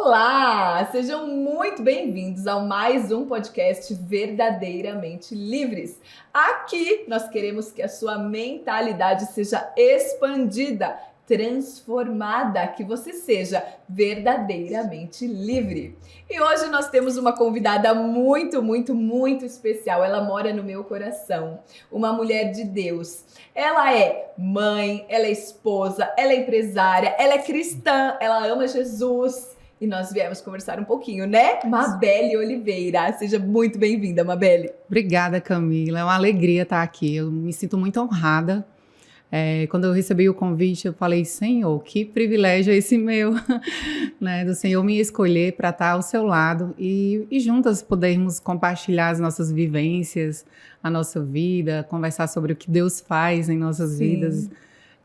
Olá! Sejam muito bem-vindos a mais um podcast Verdadeiramente Livres. Aqui nós queremos que a sua mentalidade seja expandida, transformada, que você seja verdadeiramente livre. E hoje nós temos uma convidada muito especial. Ela mora no meu coração, uma mulher de Deus. Ela é mãe, ela é esposa, ela é empresária, ela é cristã, ela ama Jesus. E nós viemos conversar um pouquinho, né? Mabelle Oliveira. Seja muito bem-vinda, Mabelle. Obrigada, Camila. É uma alegria estar aqui. Eu me sinto muito honrada. Quando eu recebi o convite, eu falei, Senhor, que privilégio é esse meu, né? Do Senhor me escolher para estar ao seu lado e juntas podermos compartilhar as nossas vivências, a nossa vida, conversar sobre o que Deus faz em nossas vidas.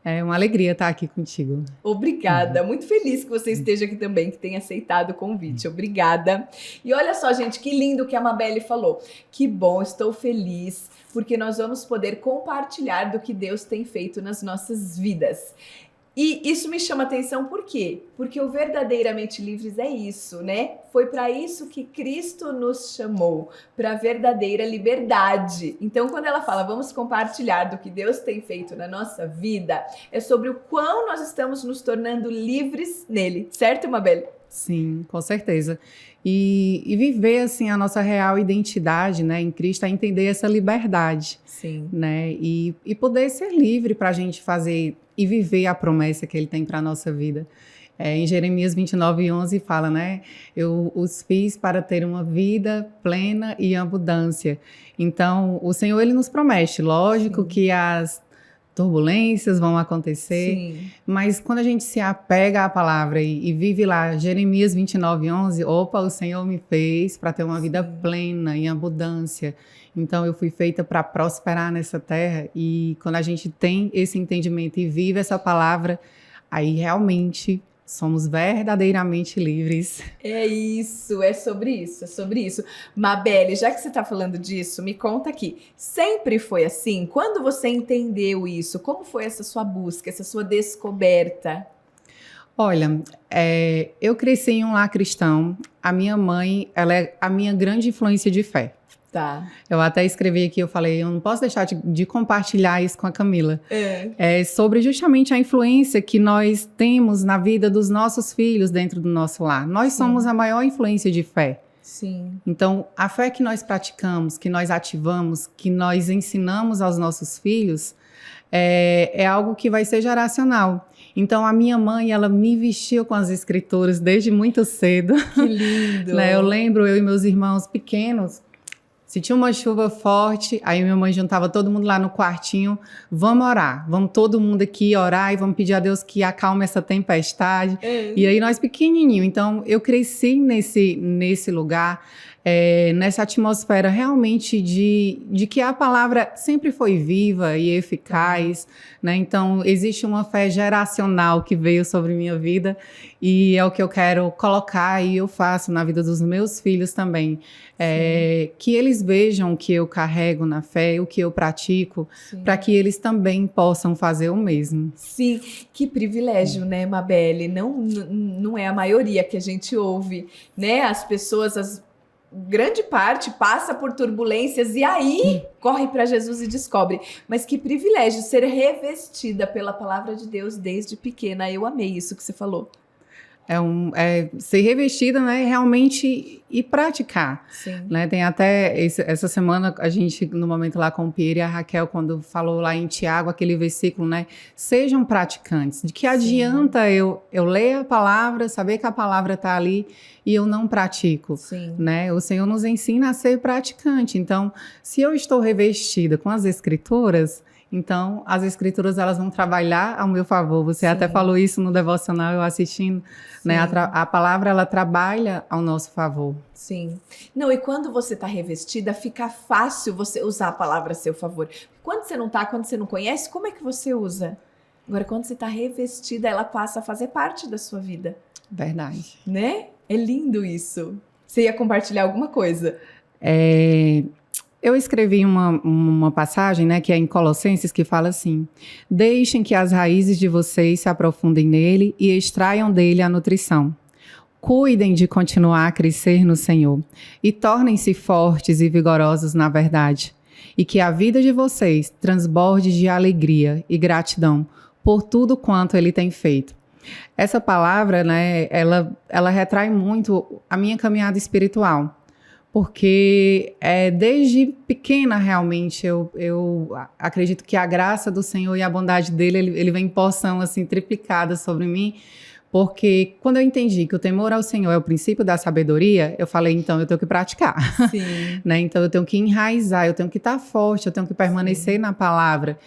É uma alegria estar aqui contigo. Obrigada, muito feliz que você esteja aqui também, que tenha aceitado o convite. Obrigada. E olha só, gente, que lindo que a Mabelle falou. Que bom, estou feliz, porque nós vamos poder compartilhar do que Deus tem feito nas nossas vidas. E isso me chama atenção por quê? Porque o Verdadeiramente Livres é isso, né? Foi para isso que Cristo nos chamou, para a verdadeira liberdade. Então, quando ela fala, vamos compartilhar do que Deus tem feito na nossa vida, é sobre o quão nós estamos nos tornando livres nele, certo, Mabelle? Sim, com certeza. E viver, assim, a nossa real identidade, né, em Cristo, é entender essa liberdade. Sim. Né, e poder ser livre para a gente fazer e viver a promessa que Ele tem para a nossa vida. Em Jeremias 29:11 fala, né, eu os fiz para ter uma vida plena e abundância. Então, o Senhor, Ele nos promete, lógico que as turbulências vão acontecer, sim, mas quando a gente se apega à palavra e vive lá, Jeremias 29:11, opa, o Senhor me fez para ter uma vida plena em abundância. Então, eu fui feita para prosperar nessa terra, e quando a gente tem esse entendimento e vive essa palavra, aí realmente somos verdadeiramente livres. É isso, é sobre isso, é sobre isso. Mabelle, já que você está falando disso, me conta aqui. Sempre foi assim? Quando você entendeu isso? Como foi essa sua busca, essa sua descoberta? Olha, eu cresci em um lar cristão. A minha mãe, ela é a minha grande influência de fé. Tá. Eu até escrevi aqui, eu falei, eu não posso deixar de compartilhar isso com a Camila. Sobre justamente a influência que nós temos na vida dos nossos filhos dentro do nosso lar. Nós somos a maior influência de fé. Sim. Então, a fé que nós praticamos, que nós ativamos, que nós ensinamos aos nossos filhos, é algo que vai ser geracional. Então, a minha mãe, ela me vestiu com as escrituras desde muito cedo. Que lindo! Né? Eu lembro, eu e meus irmãos pequenos, se tinha uma chuva forte, aí minha mãe juntava todo mundo lá no quartinho, vamos orar, vamos todo mundo aqui orar e vamos pedir a Deus que acalme essa tempestade. E aí nós pequenininho, então eu cresci nesse lugar, nessa atmosfera realmente de que a palavra sempre foi viva e eficaz, né? Então existe uma fé geracional que veio sobre minha vida e é o que eu quero colocar e eu faço na vida dos meus filhos também. Que eles vejam o que eu carrego na fé, o que eu pratico, para que eles também possam fazer o mesmo. Sim, que privilégio, né, Mabelle? Não é a maioria que a gente ouve, né? As pessoas, grande parte passa por turbulências e aí corre para Jesus e descobre. Mas que privilégio ser revestida pela palavra de Deus desde pequena. Eu amei isso que você falou. Ser revestida, né, realmente e praticar. Né? Tem até essa semana, a gente, no momento lá com o Pierre e a Raquel, quando falou lá em Tiago, aquele versículo, né, sejam praticantes. De que adianta eu ler a palavra, saber que a palavra está ali e eu não pratico? Né? O Senhor nos ensina a ser praticante. Então, se eu estou revestida com as escrituras, então, as escrituras, elas vão trabalhar ao meu favor. Você até falou isso no devocional, eu assistindo, né? A palavra, ela trabalha ao nosso favor. Sim. Não, e quando você está revestida, fica fácil você usar a palavra a seu favor. Quando você não está, quando você não conhece, como é que você usa? Agora, quando você está revestida, ela passa a fazer parte da sua vida. Verdade. Né? É lindo isso. Você ia compartilhar alguma coisa? Eu escrevi uma passagem, né, que é em Colossenses, que fala assim: deixem que as raízes de vocês se aprofundem nele e extraiam dele a nutrição. Cuidem de continuar a crescer no Senhor e tornem-se fortes e vigorosos na verdade. E que a vida de vocês transborde de alegria e gratidão por tudo quanto Ele tem feito. Essa palavra, né, ela retrai muito a minha caminhada espiritual. Porque desde pequena, realmente, eu acredito que a graça do Senhor e a bondade dele, ele vem em porção, assim, triplicada sobre mim. Porque quando eu entendi que o temor ao Senhor é o princípio da sabedoria, eu falei, então eu tenho que praticar. Sim. Né? Então eu tenho que enraizar, eu tenho que estar forte, eu tenho que permanecer na palavra.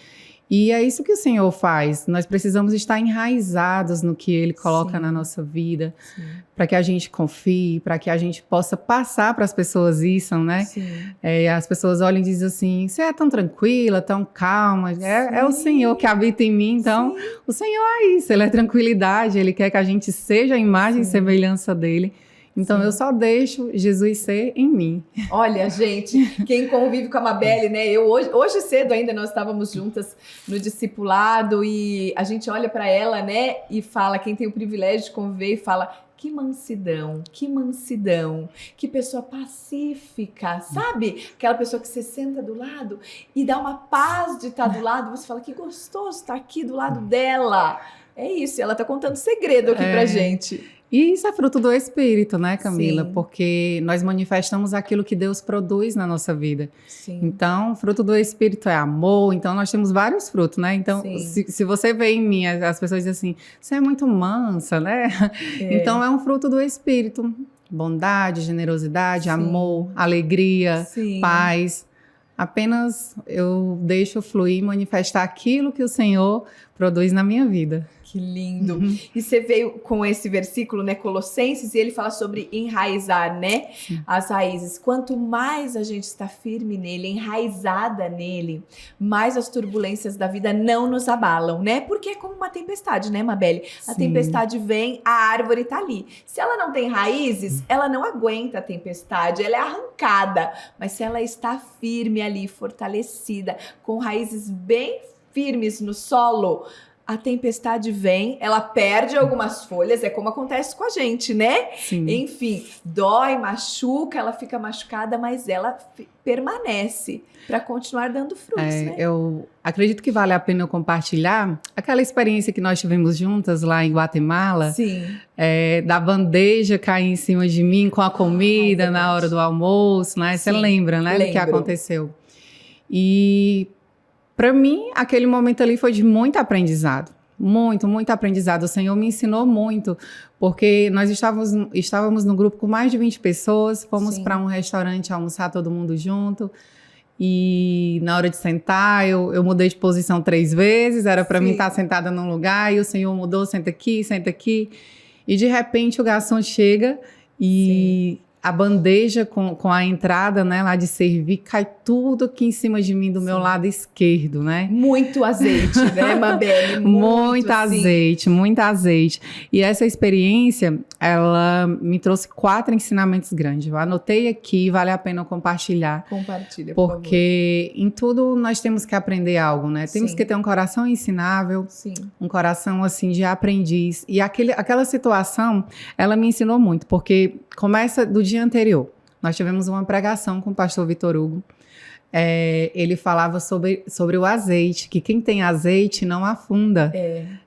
E é isso que o Senhor faz. Nós precisamos estar enraizados no que Ele coloca na nossa vida, para que a gente confie, para que a gente possa passar para as pessoas isso, né? As pessoas olham e dizem assim, você é tão tranquila, tão calma, é o Senhor que habita em mim, então o Senhor é isso, Ele é tranquilidade, Ele quer que a gente seja a imagem e semelhança dEle. Então, eu só deixo Jesus ser em mim. Olha, gente, quem convive com a Mabelle, né? Hoje cedo ainda nós estávamos juntas no discipulado e a gente olha para ela, né? E fala, quem tem o privilégio de conviver e fala, que mansidão, que pessoa pacífica, sabe? Aquela pessoa que você senta do lado e dá uma paz de estar do lado, você fala, que gostoso estar aqui do lado dela. É isso, ela tá contando segredo aqui pra gente. E isso é fruto do Espírito, né, Camila? Sim. Porque nós manifestamos aquilo que Deus produz na nossa vida. Sim. Então, fruto do Espírito é amor. Então, nós temos vários frutos, né? Então, se você vê em mim, as pessoas dizem assim, você é muito mansa, né? Então, é um fruto do Espírito. Bondade, generosidade, amor, alegria, paz. Apenas eu deixo fluir e manifestar aquilo que o Senhor produz na minha vida. Que lindo. E você veio com esse versículo, né, Colossenses, e ele fala sobre enraizar, né, as raízes. Quanto mais a gente está firme nele, enraizada nele, mais as turbulências da vida não nos abalam, né? Porque é como uma tempestade, né, Mabelle? A tempestade vem, a árvore tá ali. Se ela não tem raízes, ela não aguenta a tempestade, ela é arrancada. Mas se ela está firme ali, fortalecida, com raízes bem firmes no solo, a tempestade vem, ela perde algumas folhas, é como acontece com a gente, né? Enfim, dói, machuca, ela fica machucada, mas ela permanece para continuar dando frutos, né? Eu acredito que vale a pena eu compartilhar aquela experiência que nós tivemos juntas lá em Guatemala. Da bandeja cair em cima de mim com a comida na hora do almoço, né? Você lembra, né? Do que aconteceu. E para mim, aquele momento ali foi de muito aprendizado. Muito aprendizado. O Senhor me ensinou muito, porque nós estávamos no grupo com mais de 20 pessoas, fomos para um restaurante almoçar todo mundo junto, e na hora de sentar, eu mudei de posição 3 vezes, era para mim estar sentada num lugar, e o Senhor mudou, senta aqui, e de repente o garçom chega e a bandeja com a entrada, né, lá de servir, cai tudo aqui em cima de mim, do meu lado esquerdo, né? Muito azeite, né, Mabelle? Muito azeite. E essa experiência, ela me trouxe 4 ensinamentos grandes. Eu anotei aqui, vale a pena compartilhar. Compartilha, por porque em tudo nós temos que aprender algo, né? Temos que ter um coração ensinável, um coração, assim, de aprendiz. E aquela situação, ela me ensinou muito, porque começa do dia anterior. Nós tivemos uma pregação com o pastor Vitor Hugo. Ele falava sobre o azeite, que quem tem azeite não afunda.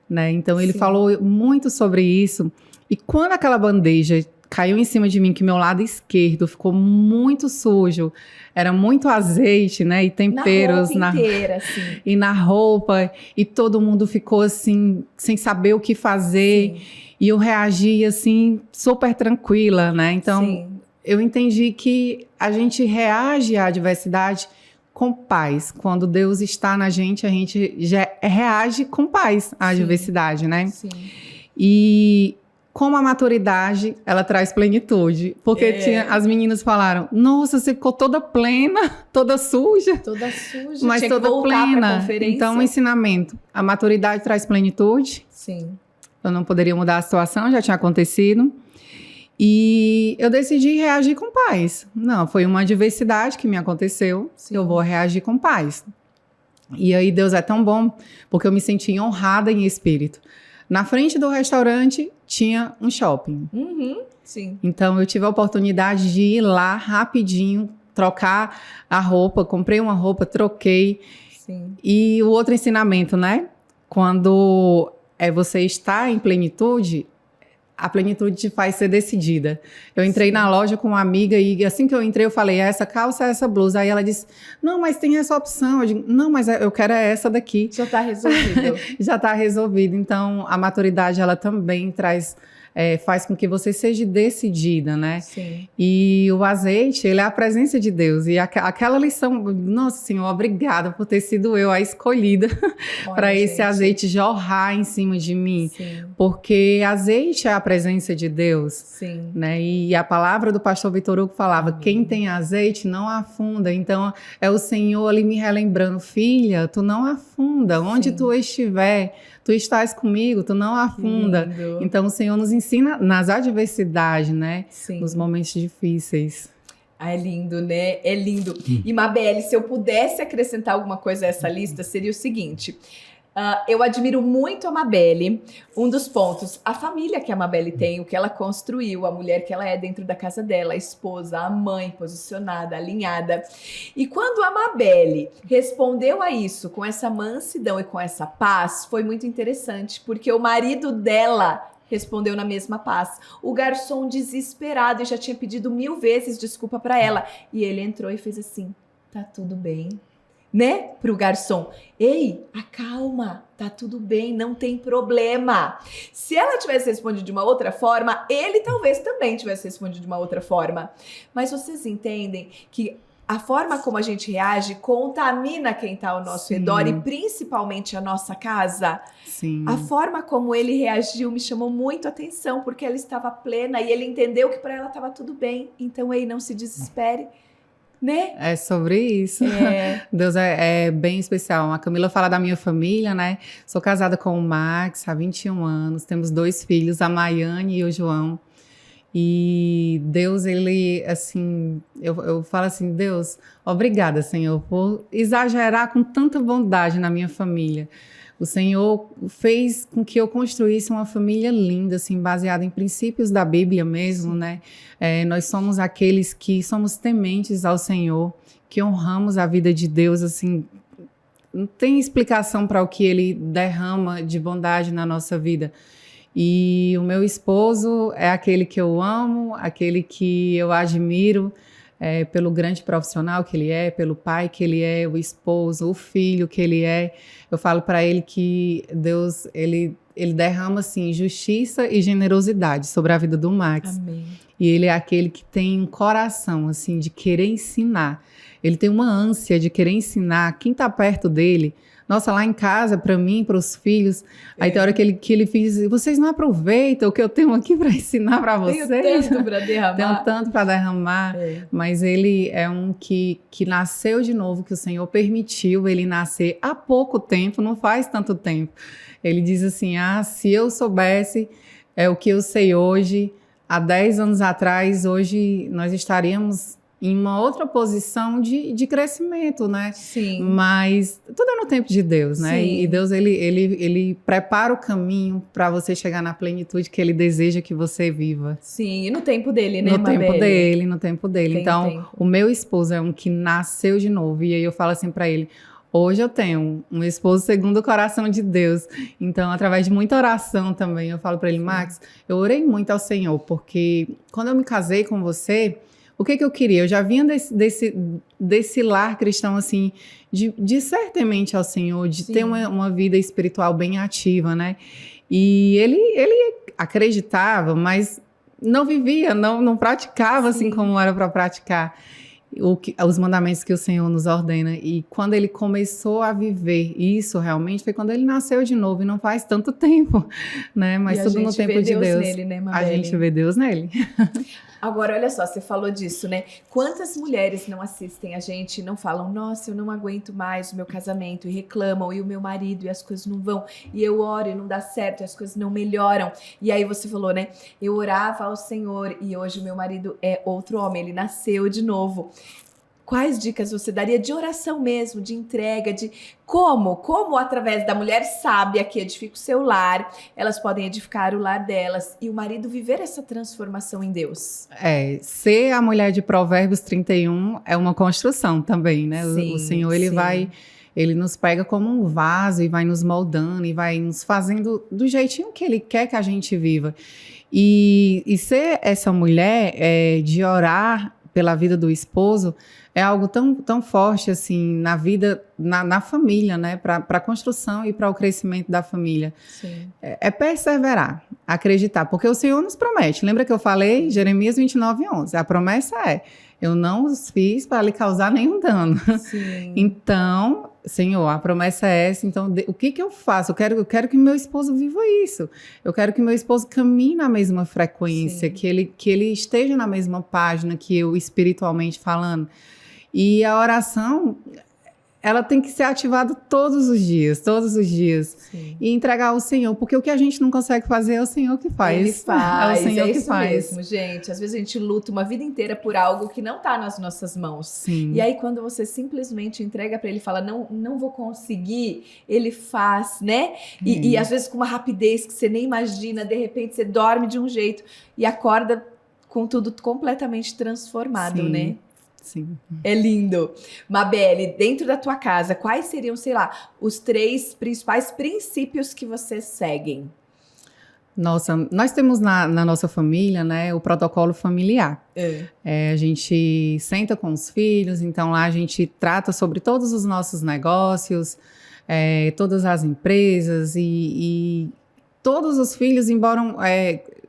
Né? Então, ele falou muito sobre isso. E quando aquela bandeja caiu em cima de mim, que meu lado esquerdo ficou muito sujo, era muito azeite, né? E temperos na roupa inteira, assim. E na roupa, e todo mundo ficou assim, sem saber o que fazer. E eu reagi assim, super tranquila, né? Então, eu entendi que a gente reage à adversidade com paz. Quando Deus está na gente, a gente já reage com paz à adversidade, né? E como a maturidade, ela traz plenitude. Porque as meninas falaram, nossa, você ficou toda plena, toda suja. Mas tinha toda que plena. Então, um ensinamento. A maturidade traz plenitude. Eu não poderia mudar a situação, já tinha acontecido. E eu decidi reagir com paz. Não, foi uma adversidade que me aconteceu. Eu vou reagir com paz. E aí Deus é tão bom, porque eu me senti honrada em espírito. Na frente do restaurante tinha um shopping. Uhum, sim. Então eu tive a oportunidade de ir lá rapidinho, trocar a roupa, comprei uma roupa, troquei. Sim. E o outro ensinamento, né? Quando você está em plenitude, a plenitude te faz ser decidida. Eu entrei na loja com uma amiga e assim que eu entrei eu falei, essa calça, essa blusa. Aí ela disse, não, mas tem essa opção. Eu digo, não, mas eu quero essa daqui. Já está resolvido. Já está resolvido. Então, a maturidade, ela também faz com que você seja decidida, né? Sim. E o azeite, ele é a presença de Deus. E aquela lição, nossa Senhor, obrigada por ter sido eu a escolhida para esse azeite jorrar em cima de mim. Sim. Porque azeite é a presença de Deus. Sim. Né? E a palavra do pastor Vitor Hugo falava, quem tem azeite não afunda. Então, é o Senhor ali me relembrando, filha, tu não afunda. Onde tu estiver, tu estás comigo, tu não afunda. Então, o Senhor nos ensina nas adversidades, né? Sim. Nos momentos difíceis. É lindo, né? É lindo. E, Mabeli, se eu pudesse acrescentar alguma coisa a essa lista, seria o seguinte... eu admiro muito a Mabeli. Um dos pontos, a família que a Mabeli tem, o que ela construiu, a mulher que ela é dentro da casa dela, a esposa, a mãe posicionada, alinhada. E quando a Mabeli respondeu a isso com essa mansidão e com essa paz, foi muito interessante, porque o marido dela respondeu na mesma paz. O garçom desesperado e já tinha pedido 1000 vezes desculpa para ela. E ele entrou e fez assim, tá tudo bem. Né, pro garçom, ei, acalma, tá tudo bem, não tem problema. Se ela tivesse respondido de uma outra forma, ele talvez também tivesse respondido de uma outra forma. Mas vocês entendem que a forma como a gente reage contamina quem tá ao nosso redor e principalmente a nossa casa? Sim. A forma como ele reagiu me chamou muito a atenção, porque ela estava plena e ele entendeu que para ela estava tudo bem. Então, ei, não se desespere. Né? É sobre isso. Deus é bem especial. A Camila fala da minha família, né? Sou casada com o Max há 21 anos. Temos 2 filhos, a Maiane e o João. E Deus, ele, assim... Eu falo assim, Deus, obrigada, Senhor, por exagerar com tanta bondade na minha família. O Senhor fez com que eu construísse uma família linda, assim, baseada em princípios da Bíblia mesmo, né? Nós somos aqueles que somos tementes ao Senhor, que honramos a vida de Deus, assim, não tem explicação para o que Ele derrama de bondade na nossa vida. E o meu esposo é aquele que eu amo, aquele que eu admiro, pelo grande profissional que ele é, pelo pai que ele é, o esposo, o filho que ele é. Eu falo para ele que Deus, ele derrama assim, justiça e generosidade sobre a vida do Max. Amém. E ele é aquele que tem um coração assim, de querer ensinar. Ele tem uma ânsia de querer ensinar quem está perto dele. Nossa, lá em casa, para mim, para os filhos, aí tem hora que ele diz, vocês não aproveitam o que eu tenho aqui para ensinar para vocês? Tenho tanto para derramar. Tenho tanto para derramar, mas ele é um que nasceu de novo, que o Senhor permitiu ele nascer há pouco tempo, não faz tanto tempo. Ele diz assim, se eu soubesse o que eu sei hoje, há 10 anos atrás, hoje nós estaríamos em uma outra posição de crescimento, né? Sim. Mas tudo é no tempo de Deus, né? Sim. E Deus, ele prepara o caminho para você chegar na plenitude que Ele deseja que você viva. Sim, e no tempo dele, né, No Mabeli? no tempo dele. Então, o meu esposo é um que nasceu de novo. E aí eu falo assim para ele, hoje eu tenho um esposo segundo o coração de Deus. Então, através de muita oração também, eu falo para ele, Max, eu orei muito ao Senhor, porque quando eu me casei com você... O que eu queria? Eu já vinha desse lar cristão, assim, de ser temente ao Senhor, de ter uma vida espiritual bem ativa, né? E ele acreditava, mas não vivia, não praticava assim como era para praticar os mandamentos que o Senhor nos ordena. E quando ele começou a viver isso realmente, foi quando ele nasceu de novo, e não faz tanto tempo, né? Mas tudo no tempo de Deus. Nele, né, Mabeli? A gente vê Deus nele. Agora, olha só, você falou disso, né? Quantas mulheres não assistem a gente e não falam, nossa, eu não aguento mais o meu casamento, e reclamam, e o meu marido, e as coisas não vão, e eu oro e não dá certo, e as coisas não melhoram. E aí você falou, né? Eu orava ao Senhor, e hoje o meu marido é outro homem, ele nasceu de novo. quais dicas você daria de oração mesmo, de entrega, de como através da mulher sábia que edifica o seu lar, elas podem edificar o lar delas e o marido viver essa transformação em Deus? Ser a mulher de Provérbios 31 é uma construção também, né? Sim, o Senhor, ele nos pega como um vaso e vai nos moldando e vai nos fazendo do jeitinho que Ele quer que a gente viva. E ser essa mulher de orar pela vida do esposo é algo tão forte assim na vida, na família, né? Para a construção e para o crescimento da família. Sim. É perseverar, acreditar, porque o Senhor nos promete. Lembra que eu falei? Jeremias 29:11. A promessa eu não os fiz para lhe causar nenhum dano. Sim. Então, Senhor, a promessa é essa. Então, o que eu faço? Eu quero que meu esposo viva isso. Eu quero que meu esposo caminhe na mesma frequência, que ele esteja na mesma página que eu, espiritualmente falando. E a oração, ela tem que ser ativada todos os dias. Sim. E entregar ao Senhor, porque o que a gente não consegue fazer é o Senhor que faz. Ele faz, é o Senhor que isso faz. mesmo, gente. Às vezes a gente luta uma vida inteira por algo que não está nas nossas mãos. Sim. E aí quando você simplesmente entrega para Ele e fala, não vou conseguir, Ele faz, né? E às vezes com uma rapidez que você nem imagina, de repente você dorme de um jeito e acorda com tudo completamente transformado, Sim. né? Sim. É lindo. Mabeli, dentro da tua casa, quais seriam, sei lá, os 3 principais princípios que vocês seguem? Nossa, nós temos na nossa família, né, o protocolo familiar. A gente senta com os filhos, então lá a gente trata sobre todos os nossos negócios, todas as empresas e todos os filhos, embora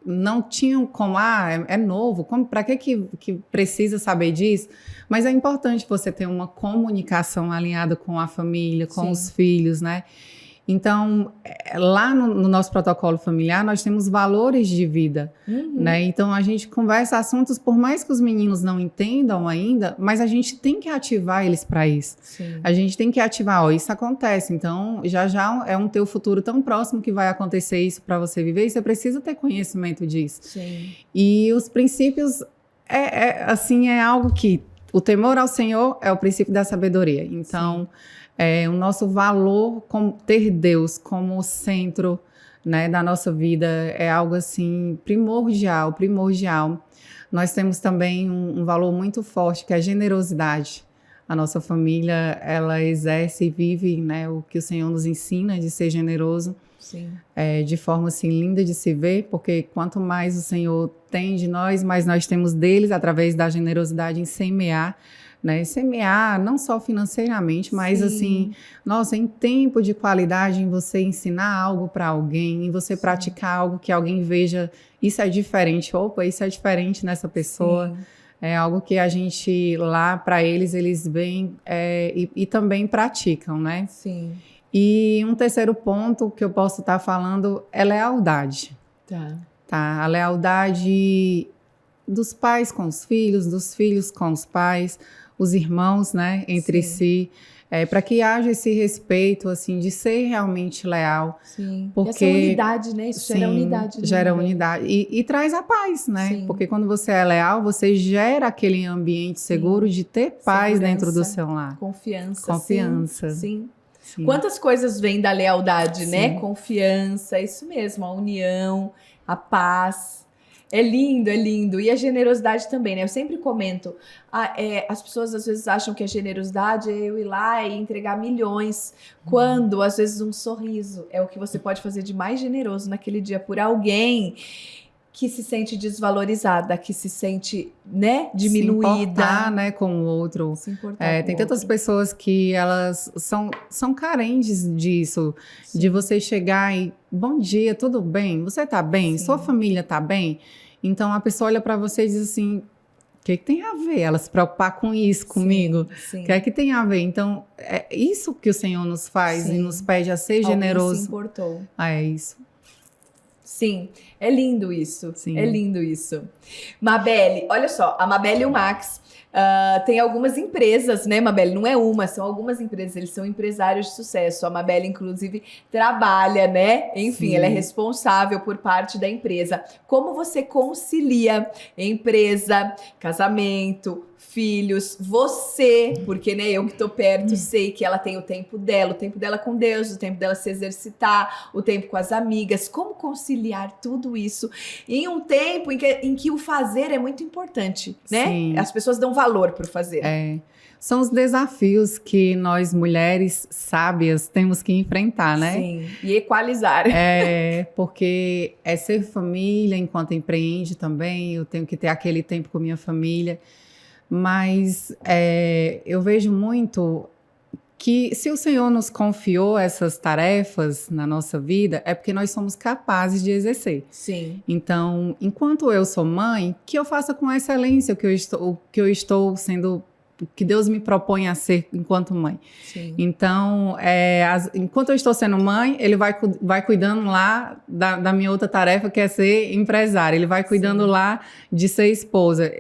não tinham como, é novo, para que precisa saber disso? Mas é importante você ter uma comunicação alinhada com a família, com os filhos, né? Então, lá no nosso protocolo familiar, nós temos valores de vida, né? Então, a gente conversa assuntos, por mais que os meninos não entendam ainda, mas a gente tem que ativar eles para isso. Sim. A gente tem que ativar, isso acontece, então, já é um teu futuro tão próximo que vai acontecer isso para você viver, e você precisa ter conhecimento disso. Sim. E os princípios, assim, é algo que o temor ao Senhor é o princípio da sabedoria. Então, o nosso valor, ter Deus como centro, né, da nossa vida, é algo assim primordial. Nós temos também um valor muito forte, que é a generosidade. A nossa família, ela exerce e vive, né, o que o Senhor nos ensina de ser generoso. Sim. De forma assim linda de se ver, porque quanto mais o Senhor tem de nós, mais nós temos deles, através da generosidade em semear, né? Semear não só financeiramente, mas assim, nossa, em tempo de qualidade, em você ensinar algo para alguém, em você praticar algo que alguém veja, isso é diferente, isso é diferente nessa pessoa. É algo que a gente lá para eles veem e também praticam, né? Sim. E um terceiro ponto que eu posso estar falando é lealdade. Tá? A lealdade dos pais com os filhos, dos filhos com os pais, os irmãos, né, entre si, para que haja esse respeito, assim, de ser realmente leal. Sim. Porque, essa unidade, né? Isso gera unidade. Gera unidade. E traz a paz, né? Sim. Porque quando você é leal, você gera aquele ambiente seguro de ter paz dentro do seu lar. Confiança. Sim. Quantas coisas vêm da lealdade, né? Confiança, isso mesmo, a união, a paz. É lindo. E a generosidade também, né? Eu sempre comento, as pessoas às vezes acham que a generosidade é eu ir lá e entregar milhões, quando às vezes um sorriso é o que você pode fazer de mais generoso naquele dia por alguém que se sente desvalorizada, que se sente, né, diminuída. Se importar, né, com o outro. Se importar tem tantas pessoas que elas são carentes disso, de você chegar e, bom dia, tudo bem? Você tá bem? Sua família tá bem? Então, a pessoa olha para você e diz assim, o que tem a ver ela se preocupar com isso, comigo? O que é que tem a ver? Então, é isso que o Senhor nos faz e nos pede a ser generoso. Se importou. É isso. Sim, é lindo isso. É lindo isso. Mabeli, olha só, a Mabeli e o Max Tem algumas empresas, né, Mabel? Não é uma, são algumas empresas, eles são empresários de sucesso. A Mabel, inclusive, trabalha, né? Enfim, Sim. ela é responsável por parte da empresa. Como você concilia empresa, casamento, filhos, você, porque né, eu que tô perto sei que ela tem o tempo dela com Deus, o tempo dela se exercitar, o tempo com as amigas. Como conciliar tudo isso em um tempo em que o fazer é muito importante, né? Sim. As pessoas dão valor pro fazer. São os desafios que nós mulheres sábias temos que enfrentar, né? Sim, e equalizar. Porque é ser família enquanto empreende também, eu tenho que ter aquele tempo com minha família. Mas eu vejo muito que se o Senhor nos confiou essas tarefas na nossa vida, é porque nós somos capazes de exercer. Sim. Então, enquanto eu sou mãe, que eu faça com excelência o que eu estou sendo, o que Deus me propõe a ser enquanto mãe. Sim. Então, enquanto eu estou sendo mãe, ele vai cuidando lá da minha outra tarefa, que é ser empresária. Ele vai cuidando Sim. lá de ser esposa.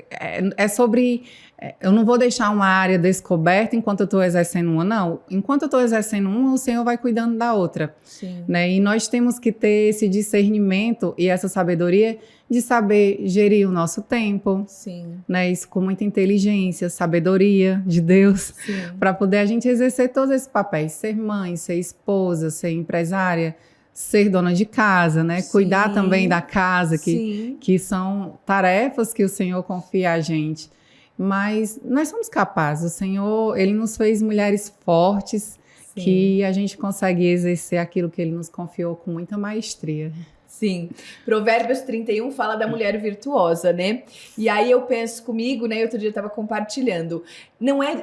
Eu não vou deixar uma área descoberta enquanto eu estou exercendo uma, não. Enquanto eu estou exercendo uma, o Senhor vai cuidando da outra. Sim. Né? E nós temos que ter esse discernimento e essa sabedoria de saber gerir o nosso tempo. Sim. Né? Isso com muita inteligência, sabedoria de Deus, para poder a gente exercer todos esses papéis. Ser mãe, ser esposa, ser empresária, ser dona de casa, né? Sim. Cuidar também da casa, que são tarefas que o Senhor confia a gente. Mas nós somos capazes, o Senhor, Ele nos fez mulheres fortes, Sim. que a gente consegue exercer aquilo que Ele nos confiou com muita maestria. Sim, Provérbios 31 fala da mulher virtuosa, né? E aí eu penso comigo, né? Outro dia eu estava compartilhando.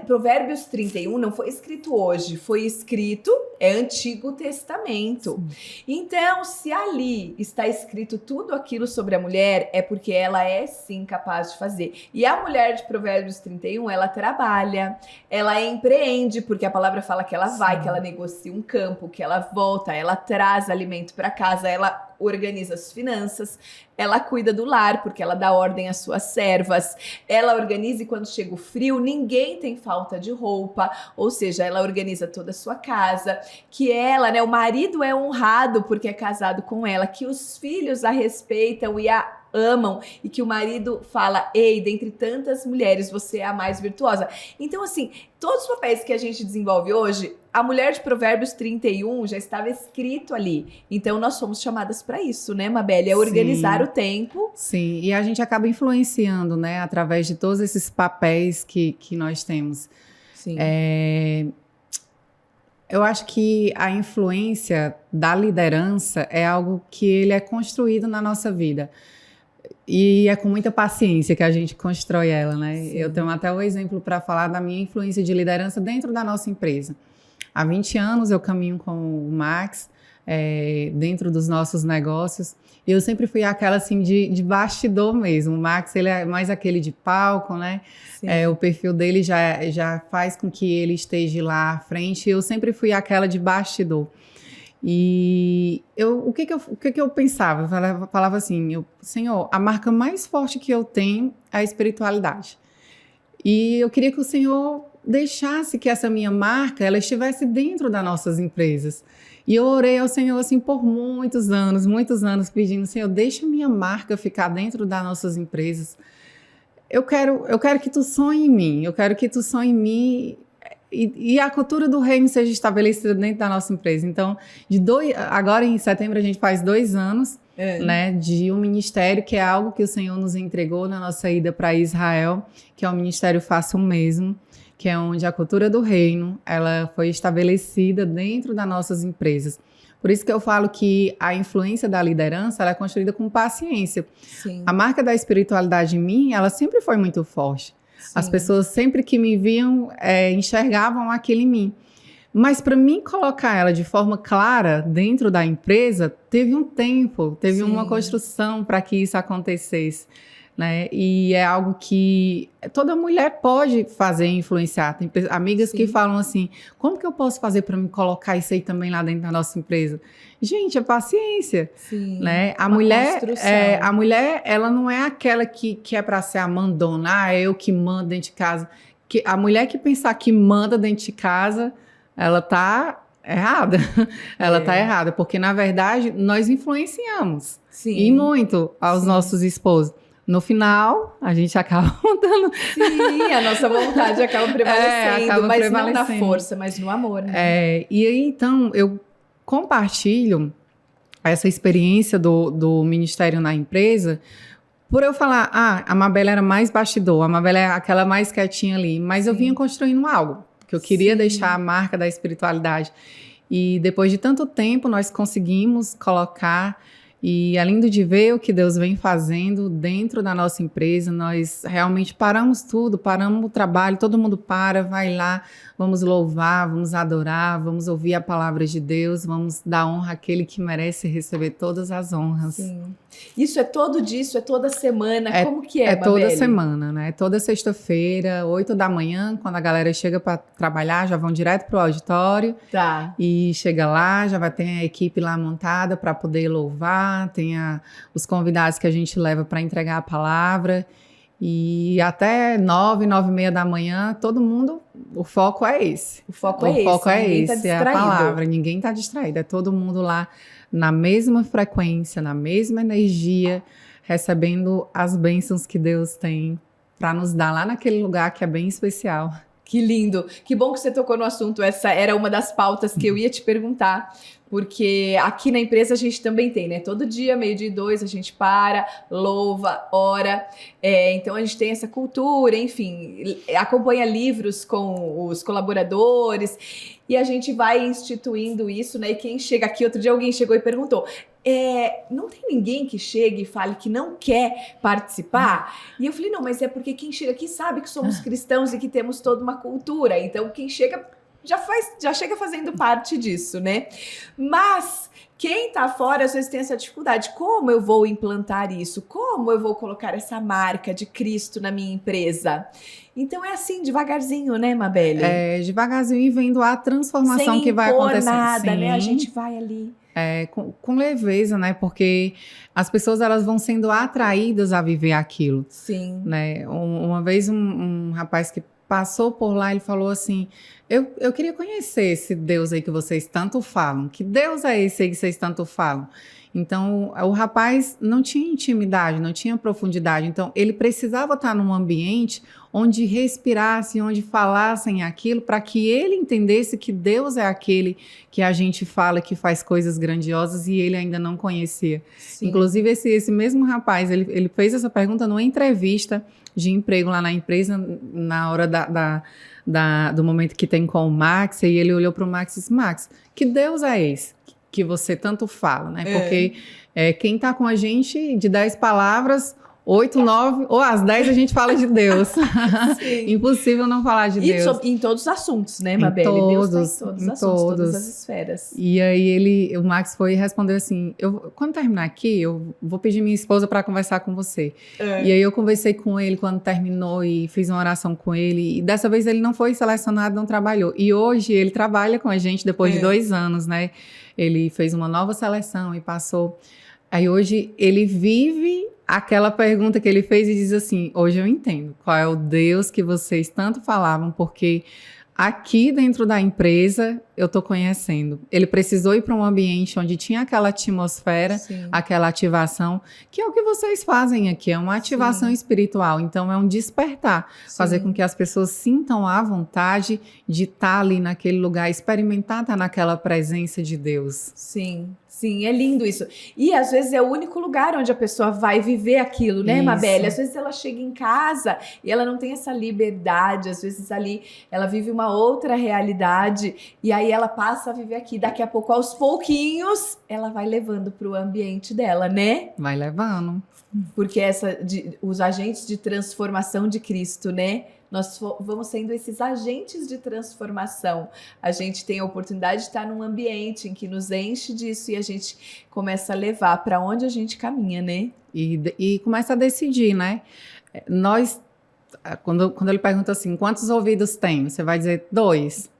Provérbios 31 não foi escrito hoje, foi escrito, Antigo Testamento. Sim. Então, se ali está escrito tudo aquilo sobre a mulher, é porque ela é sim capaz de fazer. E a mulher de Provérbios 31, ela trabalha, ela empreende, porque a palavra fala que ela vai, que ela negocia um campo, que ela volta, ela traz alimento para casa, ela organiza as finanças, ela cuida do lar, porque ela dá ordem às suas servas, ela organiza e quando chega o frio, ninguém tem falta de roupa, ou seja, ela organiza toda a sua casa, que ela, né, o marido é honrado porque é casado com ela, que os filhos a respeitam e a amam, e que o marido fala, ei, dentre tantas mulheres, você é a mais virtuosa. Então, assim, todos os papéis que a gente desenvolve hoje, a mulher de Provérbios 31 já estava escrito ali. Então, nós somos chamadas para isso, né, Mabel? É organizar o tempo. Sim, e a gente acaba influenciando, né, através de todos esses papéis que nós temos. Sim. Eu acho que a influência da liderança é algo que ele é construído na nossa vida. E é com muita paciência que a gente constrói ela, né? Sim. Eu tenho até o exemplo para falar da minha influência de liderança dentro da nossa empresa. Há 20 anos eu caminho com o Max, dentro dos nossos negócios, e eu sempre fui aquela assim de bastidor mesmo. O Max, ele é mais aquele de palco, né? O perfil dele já faz com que ele esteja lá à frente, e eu sempre fui aquela de bastidor. E o que eu pensava? Eu falava assim, Senhor, a marca mais forte que eu tenho é a espiritualidade. E eu queria que o Senhor deixasse que essa minha marca, ela estivesse dentro das nossas empresas. E eu orei ao Senhor assim por muitos anos, pedindo, Senhor, deixa a minha marca ficar dentro das nossas empresas. Eu quero que tu sonhe em mim, e a cultura do reino seja estabelecida dentro da nossa empresa. Então, agora em setembro a gente faz 2 anos, né, de um ministério que é algo que o Senhor nos entregou na nossa ida para Israel, que é o ministério Faça o Mesmo, que é onde a cultura do reino ela foi estabelecida dentro das nossas empresas. Por isso que eu falo que a influência da liderança ela é construída com paciência. Sim. A marca da espiritualidade em mim, ela sempre foi muito forte. Sim. As pessoas sempre que me viam, enxergavam aquilo em mim. Mas para mim colocar ela de forma clara dentro da empresa, teve um tempo, teve Sim. uma construção para que isso acontecesse. né? E é algo que toda mulher pode fazer e influenciar. Tem amigas que falam assim, como que eu posso fazer para me colocar isso aí também lá dentro da nossa empresa? Gente, é paciência, né? A mulher, ela não é aquela que é para ser a mandona, é eu que mando dentro de casa. A mulher que pensar que manda dentro de casa, ela tá errada. Ela tá errada, porque na verdade nós influenciamos e muito aos nossos esposos. No final, a gente acaba mudando. Sim, a nossa vontade acaba prevalecendo, mas não na força, mas no amor, né? E aí, então, eu compartilho essa experiência do ministério na empresa, por eu falar, a Mabel era mais bastidor, a Mabel é aquela mais quietinha ali, mas eu vinha construindo algo, que eu queria deixar a marca da espiritualidade. E depois de tanto tempo, nós conseguimos colocar. E além de ver o que Deus vem fazendo dentro da nossa empresa, nós realmente paramos tudo, paramos o trabalho, todo mundo para, vai lá, vamos louvar, vamos adorar, vamos ouvir a palavra de Deus, vamos dar honra àquele que merece receber todas as honras. Sim. Isso é todo dia, isso é toda semana, como que é, Mabel? Toda semana, né? Toda sexta-feira, 8 da manhã, quando a galera chega para trabalhar, já vão direto pro auditório. Tá. E chega lá, já vai ter a equipe lá montada para poder louvar, tem os convidados que a gente leva para entregar a palavra. E até 9h30 da manhã, todo mundo, o foco é esse. O foco é esse, é a palavra, ninguém tá distraído, é todo mundo lá na mesma frequência, na mesma energia, recebendo as bênçãos que Deus tem para nos dar lá naquele lugar que é bem especial. Que lindo, que bom que você tocou no assunto, essa era uma das pautas que eu ia te perguntar, porque aqui na empresa a gente também tem, né? Todo dia, 12h, a gente para, louva, ora, então a gente tem essa cultura, enfim, acompanha livros com os colaboradores e a gente vai instituindo isso, né? E quem chega aqui, outro dia alguém chegou e perguntou, não tem ninguém que chegue e fale que não quer participar? E eu falei, não, mas é porque quem chega aqui sabe que somos cristãos e que temos toda uma cultura, então quem chega já chega fazendo parte disso, né? Mas quem tá fora às vezes tem essa dificuldade. Como eu vou implantar isso? Como eu vou colocar essa marca de Cristo na minha empresa? Então é assim, devagarzinho, né, Mabel? Devagarzinho e vendo a transformação que vai acontecer. Sem impor nada, né? A gente vai ali. Com leveza, né? Porque as pessoas elas vão sendo atraídas a viver aquilo. Sim. Né? Uma vez um rapaz que passou por lá, ele falou assim, eu queria conhecer esse Deus aí que vocês tanto falam. Que Deus é esse aí que vocês tanto falam? Então, o rapaz não tinha intimidade, não tinha profundidade. Então, ele precisava estar num ambiente onde respirassem, onde falassem aquilo, para que ele entendesse que Deus é aquele que a gente fala que faz coisas grandiosas e ele ainda não conhecia. Sim. Inclusive, esse mesmo rapaz, ele fez essa pergunta numa entrevista de emprego lá na empresa, na hora do momento que tem com o Max, e ele olhou para o Max e disse, Max, que Deus é esse que você tanto fala, né? Porque quem está com a gente de 10 palavras, 8, 9, ou às 10 a gente fala de Deus. Impossível não falar de Deus. Em todos os assuntos, né, Mabel? Deus tá em todos os assuntos, todas as esferas. E aí o Max foi e respondeu assim, quando terminar aqui, eu vou pedir minha esposa para conversar com você. E aí eu conversei com ele quando terminou e fiz uma oração com ele. E dessa vez ele não foi selecionado, não trabalhou. E hoje ele trabalha com a gente depois de 2 anos, né? Ele fez uma nova seleção e passou. Aí hoje ele vive aquela pergunta que ele fez e diz assim, hoje eu entendo qual é o Deus que vocês tanto falavam, porque aqui dentro da empresa eu tô conhecendo. Ele precisou ir para um ambiente onde tinha aquela atmosfera, aquela ativação, que é o que vocês fazem aqui, é uma ativação espiritual, então é um despertar, fazer com que as pessoas sintam a vontade de estar ali naquele lugar, experimentar estar naquela presença de Deus. Sim, é lindo isso. E às vezes é o único lugar onde a pessoa vai viver aquilo, né, Mabel? Às vezes ela chega em casa e ela não tem essa liberdade, às vezes ali ela vive uma outra realidade e aí ela passa a viver aqui. Daqui a pouco, aos pouquinhos, ela vai levando para o ambiente dela, né? Vai levando. Porque os agentes de transformação de Cristo, né? nós vamos sendo esses agentes de transformação. A gente tem a oportunidade de estar num ambiente em que nos enche disso e a gente começa a levar para onde a gente caminha, né? E começa a decidir, né? Nós, quando ele pergunta assim, quantos ouvidos tem? Você vai dizer 2,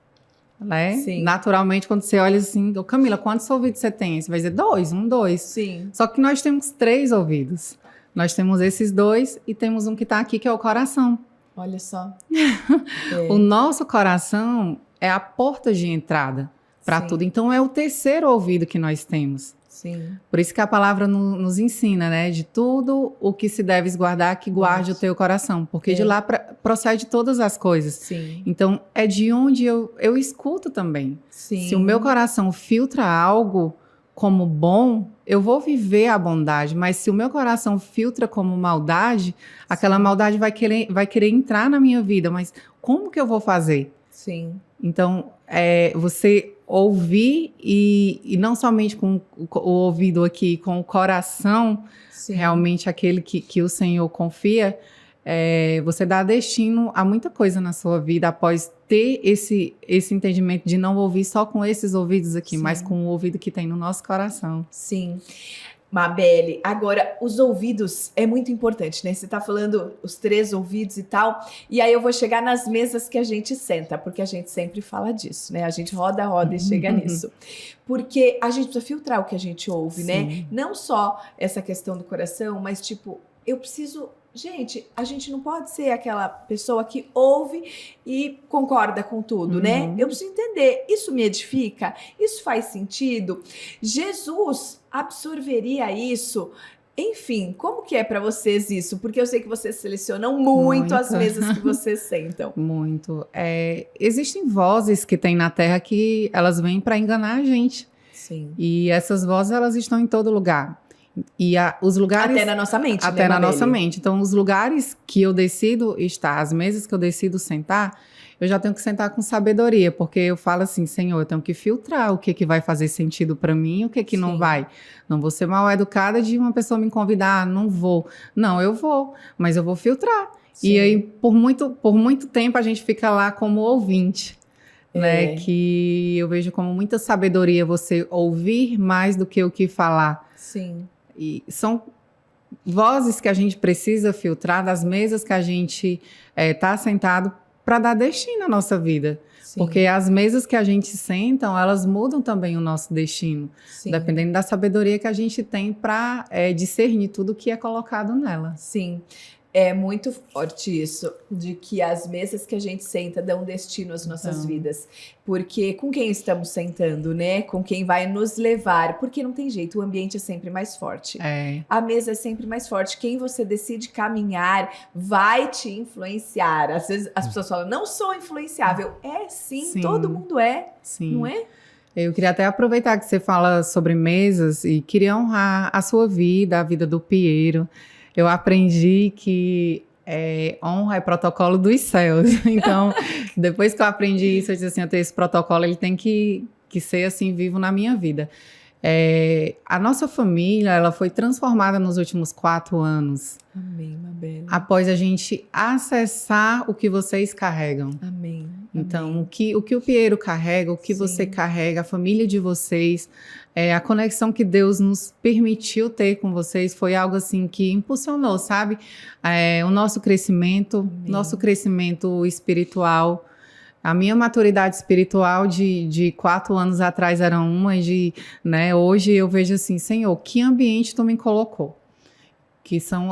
né? Sim. Naturalmente, quando você olha assim, Camila, quantos ouvidos você tem? Você vai dizer 2, 2. Sim. Só que nós temos 3 ouvidos. Nós temos esses 2 e temos um que está aqui, que é o coração. Olha só. O nosso coração é a porta de entrada para tudo. Então, é o terceiro ouvido que nós temos. Sim. Por isso que a palavra nos ensina, né? De tudo o que se deve guardar, que guarde o teu coração. Porque de lá procede todas as coisas. Sim. Então, é de onde eu escuto também. Sim. Se o meu coração filtra algo como bom, eu vou viver a bondade. Mas se o meu coração filtra como maldade, aquela maldade vai querer entrar na minha vida. Mas como que eu vou fazer? Sim. Então, você ouvir e não somente com o ouvido aqui, com o coração, realmente aquele que o Senhor confia, você dá destino a muita coisa na sua vida após ter esse entendimento de não ouvir só com esses ouvidos aqui, mas com o ouvido que tem no nosso coração. Sim. Mabeli, agora os ouvidos é muito importante, né? Você tá falando os 3 ouvidos e tal, e aí eu vou chegar nas mesas que a gente senta, porque a gente sempre fala disso, né? A gente roda e chega nisso. Porque a gente precisa filtrar o que a gente ouve, né? Não só essa questão do coração, mas tipo, eu preciso... Gente, a gente não pode ser aquela pessoa que ouve e concorda com tudo, né? Eu preciso entender, isso me edifica? Isso faz sentido? Jesus absorveria isso? Enfim, como que é para vocês isso? Porque eu sei que vocês selecionam muito as mesas que vocês sentam. Muito. Existem vozes que tem na Terra que elas vêm para enganar a gente. Sim. E essas vozes, elas estão em todo lugar. E os lugares... Até na nossa mente, Até né, na Mabeli? nossa mente. Então, os lugares que eu decido estar, as mesas que eu decido sentar, eu já tenho que sentar com sabedoria, porque eu falo assim, Senhor, eu tenho que filtrar o que vai fazer sentido para mim e o que não vai. Não vou ser mal educada de uma pessoa me convidar, não vou. Não, eu vou, mas eu vou filtrar. Sim. E aí, por muito tempo, a gente fica lá como ouvinte. Né? Que eu vejo como muita sabedoria você ouvir mais do que o que falar. Sim. E são vozes que a gente precisa filtrar das mesas que a gente está sentado para dar destino à nossa vida. Sim. Porque as mesas que a gente senta, elas mudam também o nosso destino. Sim. Dependendo da sabedoria que a gente tem para discernir tudo que é colocado nela. Sim. É muito forte isso, de que as mesas que a gente senta dão destino às nossas vidas. Porque com quem estamos sentando, né? Com quem vai nos levar. Porque não tem jeito, o ambiente é sempre mais forte. A mesa é sempre mais forte. Quem você decide caminhar vai te influenciar. Às vezes as pessoas falam, não sou influenciável. Sim, todo mundo é. Sim. Não é? Eu queria até aproveitar que você fala sobre mesas e queria honrar a sua vida, a vida do Piero. Eu aprendi que honra é protocolo dos céus. Então, depois que eu aprendi isso, eu disse assim, eu tenho esse protocolo, ele tem que ser assim, vivo na minha vida. A nossa família, ela foi transformada nos últimos 4 anos. Amém, Mabeli. Após a gente acessar o que vocês carregam. Amém. Então, amém. O que o Piero carrega, o que você carrega, a família de vocês, a conexão que Deus nos permitiu ter com vocês foi algo assim que impulsionou, sabe? O nosso crescimento espiritual. A minha maturidade espiritual de 4 anos atrás era uma, hoje eu vejo assim, Senhor, que ambiente tu me colocou?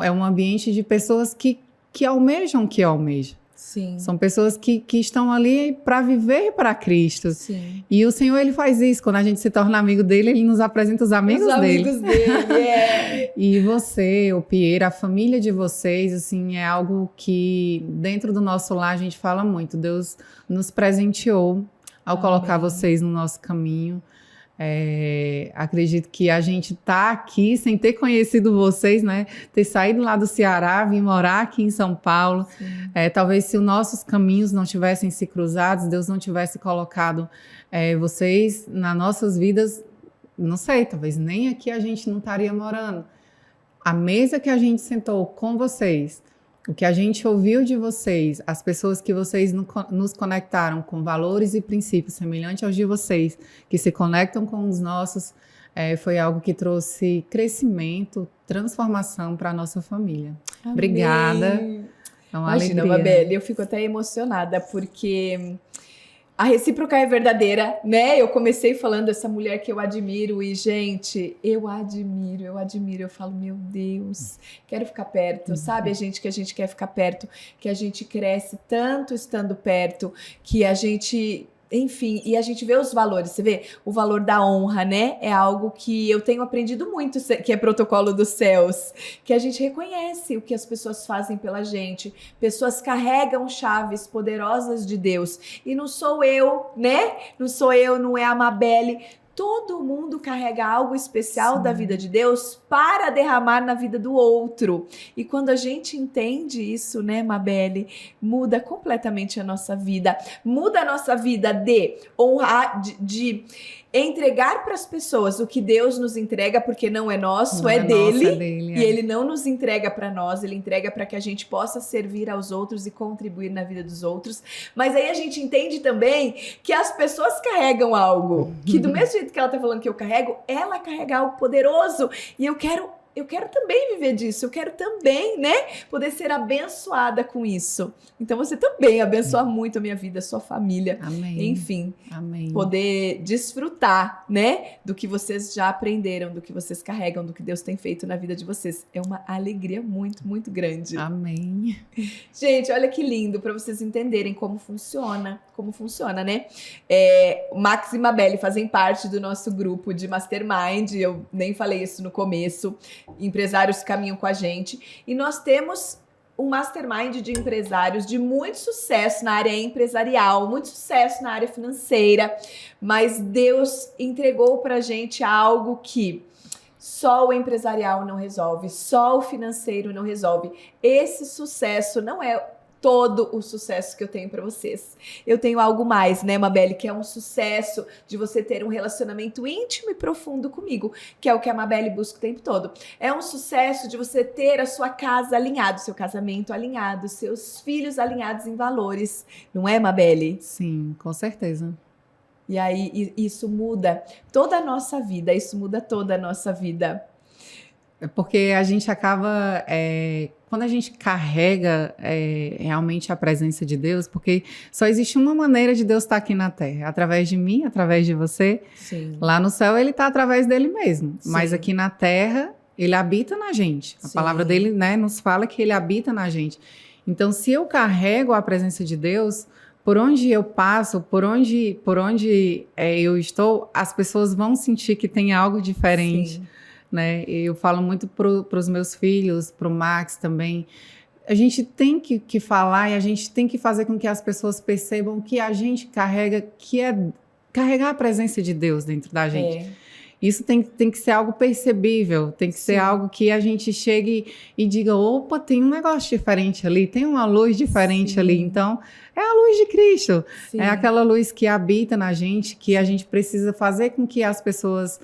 É um ambiente de pessoas que almejam o que eu almejo. Sim. São pessoas que estão ali para viver para Cristo. Sim. E o Senhor, ele faz isso. Quando a gente se torna amigo dele, ele nos apresenta os amigos dele. Os amigos dele, E você, o Piero, a família de vocês, assim, é algo que dentro do nosso lar a gente fala muito. Deus nos presenteou ao colocar vocês no nosso caminho. Acredito que a gente tá aqui sem ter conhecido vocês, né? Ter saído lá do Ceará, vir morar aqui em São Paulo. Talvez se os nossos caminhos não tivessem se cruzados, Deus não tivesse colocado vocês nas nossas vidas, não sei, talvez nem aqui a gente não estaria morando. A mesa que a gente sentou com vocês O que a gente ouviu de vocês, as pessoas que vocês nos conectaram com valores e princípios semelhantes aos de vocês, que se conectam com os nossos, foi algo que trouxe crescimento, transformação para a nossa família. Amém. Obrigada. É uma Imagina, alegria. Mabel, eu fico até emocionada, porque a recíproca é verdadeira, né? Eu comecei falando essa mulher que eu admiro e, gente, eu admiro. Eu falo, meu Deus, quero ficar perto, sabe? A gente quer ficar perto, que a gente cresce tanto estando perto, que a gente... Enfim, e a gente vê os valores, você vê o valor da honra, né? É algo que eu tenho aprendido muito, que é protocolo dos céus, que a gente reconhece o que as pessoas fazem pela gente. Pessoas carregam chaves poderosas de Deus. E não sou eu, né? Não é a Mabel. Todo mundo carrega algo especial da vida de Deus para derramar na vida do outro. E quando a gente entende isso, né, Mabel, muda completamente a nossa vida. Muda a nossa vida de honrar, de entregar para as pessoas o que Deus nos entrega, porque não é nosso, Não é dele. nosso, é dele, E ele não nos entrega para nós, ele entrega para que a gente possa servir aos outros e contribuir na vida dos outros. Mas aí a gente entende também que as pessoas carregam algo, que do mesmo jeito que ela tá falando que eu carrego, ela carrega algo poderoso. E eu quero também viver disso, eu quero também, né, poder ser abençoada com isso. Então você também abençoa muito a minha vida, a sua família. Amém. Enfim, Amém. Poder desfrutar, né, do que vocês já aprenderam, do que vocês carregam, do que Deus tem feito na vida de vocês. É uma alegria muito, muito grande. Amém. Gente, olha que lindo, para vocês entenderem como funciona, né? Max e Mabel fazem parte do nosso grupo de Mastermind, eu nem falei isso no começo, empresários caminham com a gente, e nós temos um mastermind de empresários de muito sucesso na área empresarial, muito sucesso na área financeira, mas Deus entregou pra gente algo que só o empresarial não resolve, só o financeiro não resolve. Esse sucesso não é todo o sucesso que eu tenho para vocês. Eu tenho algo mais, né, Mabel, que é um sucesso de você ter um relacionamento íntimo e profundo comigo, que é o que a Mabel busca o tempo todo. É um sucesso de você ter a sua casa alinhada, seu casamento alinhado, seus filhos alinhados em valores, não é, Mabel? Sim, com certeza. E aí isso muda toda a nossa vida, Porque a gente acaba, quando a gente carrega realmente a presença de Deus, porque só existe uma maneira de Deus estar aqui na Terra, através de mim, através de você. Sim. Lá no céu ele está através dele mesmo, Sim. mas aqui na Terra ele habita na gente. A Sim. palavra dele, né, nos fala que ele habita na gente. Então, se eu carrego a presença de Deus, por onde eu passo, por onde eu estou, as pessoas vão sentir que tem algo diferente. Sim. Né? Eu falo muito para os meus filhos, para o Max também. A gente tem que falar e a gente tem que fazer com que as pessoas percebam que a gente carrega, que é carregar a presença de Deus dentro da gente. Isso tem que ser algo percebível, tem que ser algo que a gente chegue e diga, opa, tem um negócio diferente ali, tem uma luz diferente ali. Então, é a luz de Cristo. Sim. É aquela luz que habita na gente, que a gente precisa fazer com que as pessoas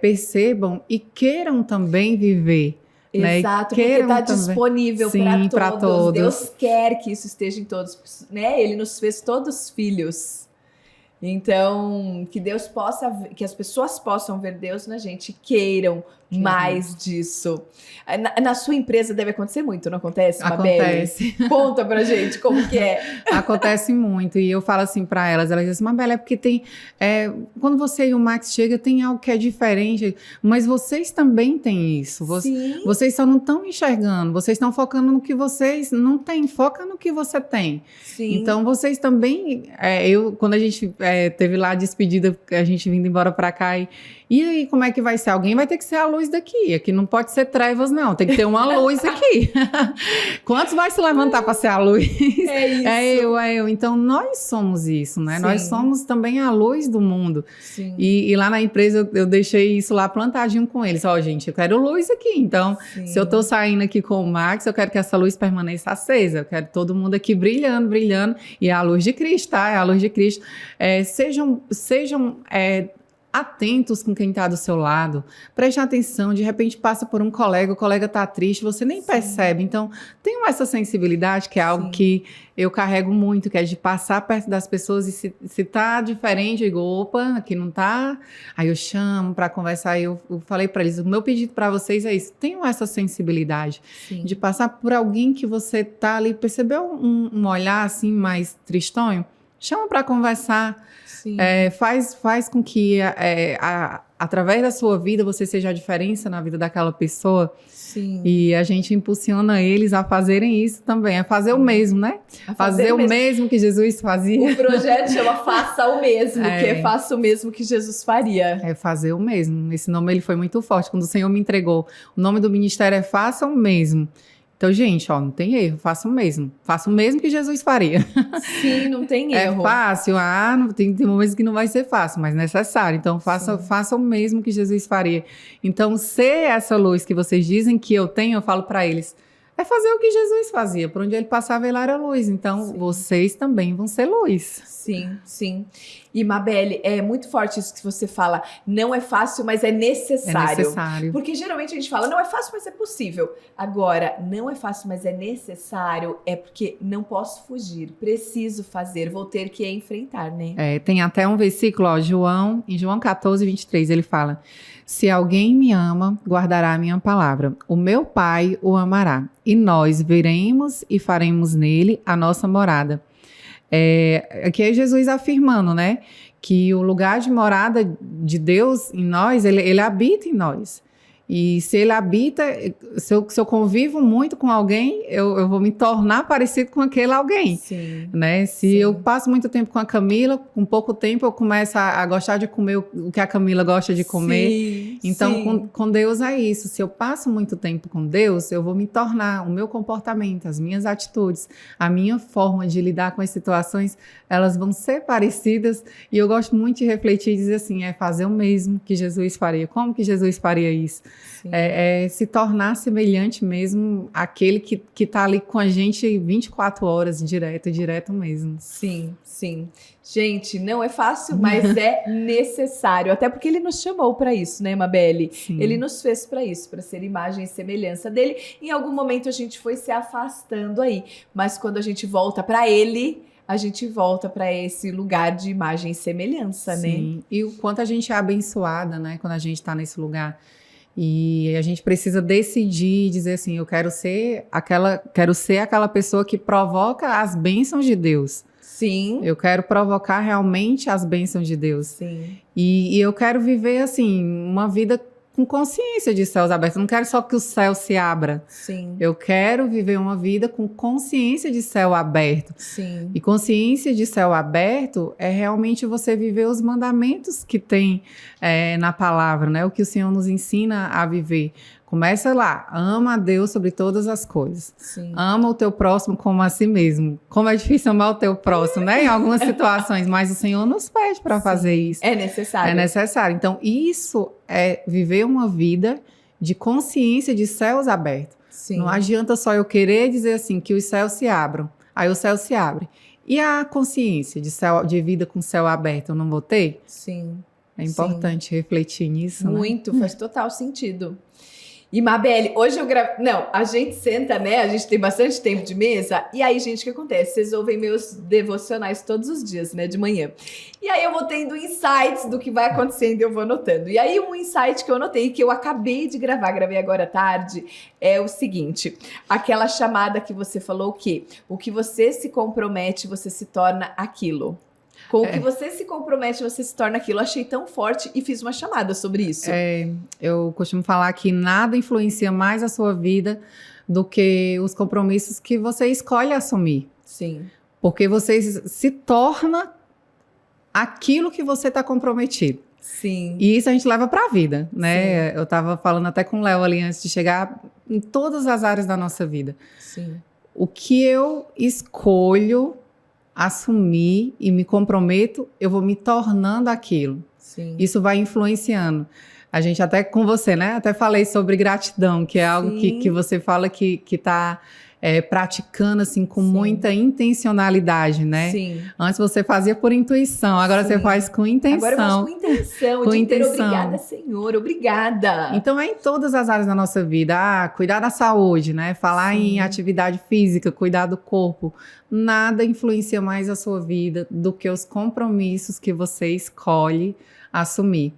percebam e queiram também viver. Exato, né? Porque está disponível para todos. Deus quer que isso esteja em todos, né? Ele nos fez todos filhos. Então, que Deus possa, que as pessoas possam ver Deus na gente, queiram mais disso. Na sua empresa deve acontecer muito, não acontece, Mabel? Acontece. Conta pra gente como que é. Acontece muito, e eu falo assim pra elas dizem assim, Mabel, é porque tem, quando você e o Max chegam, tem algo que é diferente, mas vocês também têm isso, vocês só não estão enxergando, vocês estão focando no que vocês não têm, foca no que você tem. Sim. Então, vocês também, quando a gente teve lá a despedida, a gente vindo embora pra cá, e aí, como é que vai ser? Alguém vai ter que ser a luz daqui. Aqui não pode ser trevas, não. Tem que ter uma luz aqui. Quantos vai se levantar para ser a luz? É isso. É eu. Então, nós somos isso, né? Sim. Nós somos também a luz do mundo. Sim. E lá na empresa, eu deixei isso lá plantadinho com eles. gente, eu quero luz aqui. Então, Sim. se eu tô saindo aqui com o Max, eu quero que essa luz permaneça acesa. Eu quero todo mundo aqui brilhando. E é a luz de Cristo, tá? É a luz de Cristo. Sejam atentos com quem está do seu lado, preste atenção, de repente passa por um colega, o colega está triste, você nem percebe. Então, tenham essa sensibilidade, que é algo que eu carrego muito, que é de passar perto das pessoas e se tá diferente, eu digo, opa, aqui não tá. Aí eu chamo para conversar, eu falei para eles, o meu pedido para vocês é isso, tenham essa sensibilidade de passar por alguém que você tá ali, percebeu um olhar assim mais tristonho? Chama para conversar. Faz com que através da sua vida você seja a diferença na vida daquela pessoa. Sim. E a gente impulsiona eles a fazerem isso também, a fazer o mesmo, né? Fazer o mesmo que Jesus fazia. O projeto chama Faça o Mesmo, que é faça o mesmo que Jesus faria. É fazer o mesmo. Esse nome ele foi muito forte quando o Senhor me entregou. O nome do ministério é Faça o Mesmo. Então, gente, ó, não tem erro, faça o mesmo. Faça o mesmo que Jesus faria. Sim, não tem erro. É fácil, tem momentos que não vai ser fácil, mas necessário. Então, faça o mesmo que Jesus faria. Então, ser essa luz que vocês dizem que eu tenho, eu falo para eles, é fazer o que Jesus fazia. Por onde ele passava, ele era luz. Então, vocês também vão ser luz. Sim, sim. E, Mabeli, é muito forte isso que você fala. Não é fácil, mas é necessário. É necessário. Porque geralmente a gente fala, não é fácil, mas é possível. Agora, não é fácil, mas é necessário, é porque não posso fugir, preciso fazer, vou ter que enfrentar, né? Tem até um versículo, ó, em João 14, 23, ele fala, se alguém me ama, guardará a minha palavra. O meu Pai o amará. E nós veremos e faremos nele a nossa morada. Aqui é Jesus afirmando, né, que o lugar de morada de Deus em nós, ele habita em nós. E se ele habita, se eu convivo muito com alguém, eu vou me tornar parecido com aquele alguém. Sim. Né? Se eu passo muito tempo com a Camila, com pouco tempo eu começo a gostar de comer o que a Camila gosta de comer. Sim, então, com Deus é isso. Se eu passo muito tempo com Deus, eu vou me tornar, o meu comportamento, as minhas atitudes, a minha forma de lidar com as situações, elas vão ser parecidas. E eu gosto muito de refletir e dizer assim, fazer o mesmo que Jesus faria. Como que Jesus faria isso? Se tornar semelhante mesmo àquele que está ali com a gente 24 horas, direto mesmo. Sim, sim. Gente, não é fácil, mas é necessário. Até porque ele nos chamou para isso, né, Mabeli? Sim. Ele nos fez para isso, para ser imagem e semelhança dele. Em algum momento a gente foi se afastando aí, mas quando a gente volta para ele, a gente volta para esse lugar de imagem e semelhança, né? Sim. E o quanto a gente é abençoada, né, quando a gente está nesse lugar. E a gente precisa decidir, dizer assim, eu quero ser aquela pessoa que provoca as bênçãos de Deus. Sim. Eu quero provocar realmente as bênçãos de Deus. Sim. E eu quero viver, assim, uma vida com consciência de céus abertos. Eu não quero só que o céu se abra. Sim. Eu quero viver uma vida com consciência de céu aberto. Sim. E consciência de céu aberto é realmente você viver os mandamentos que tem na palavra, né? O que o Senhor nos ensina a viver. Começa lá, ama a Deus sobre todas as coisas. Sim. Ama o teu próximo como a si mesmo. Como é difícil amar o teu próximo, né? Em algumas situações, mas o Senhor nos pede para fazer isso. É necessário. É necessário. Então, isso é viver uma vida de consciência de céus abertos. Sim. Não adianta só eu querer dizer assim, que os céus se abram. Aí o céu se abre. E a consciência de vida com céu aberto, eu não vou ter? Sim. É importante refletir nisso, Muito, né? faz total sentido. E, Mabeli, hoje eu gravo... Não, a gente senta, né? A gente tem bastante tempo de mesa. E aí, gente, o que acontece? Vocês ouvem meus devocionais todos os dias, né? De manhã. E aí eu vou tendo insights do que vai acontecendo e eu vou anotando. E aí um insight que eu anotei, que eu acabei de gravar, gravei agora à tarde, é o seguinte. Aquela chamada que você falou que o que você se compromete, você se torna aquilo. Com o que você se compromete, você se torna aquilo. Eu achei tão forte e fiz uma chamada sobre isso. Eu costumo falar que nada influencia mais a sua vida do que os compromissos que você escolhe assumir. Sim. Porque você se torna aquilo que você está comprometido. Sim. E isso a gente leva para a vida, né? Sim. Eu estava falando até com o Léo ali antes de chegar, em todas as áreas da nossa vida. Sim. O que eu escolho assumir e me comprometo, eu vou me tornando aquilo. Sim. Isso vai influenciando. A gente até com você, né? Até falei sobre gratidão, que é algo que você fala que tá praticando assim com muita intencionalidade, né? Sim. Antes você fazia por intuição, agora você faz com intenção. Agora eu faço com intenção. Com intenção. Obrigada, Senhor, obrigada. Então é em todas as áreas da nossa vida. Cuidar da saúde, né? Falar em atividade física, cuidar do corpo. Nada influencia mais a sua vida do que os compromissos que você escolhe assumir.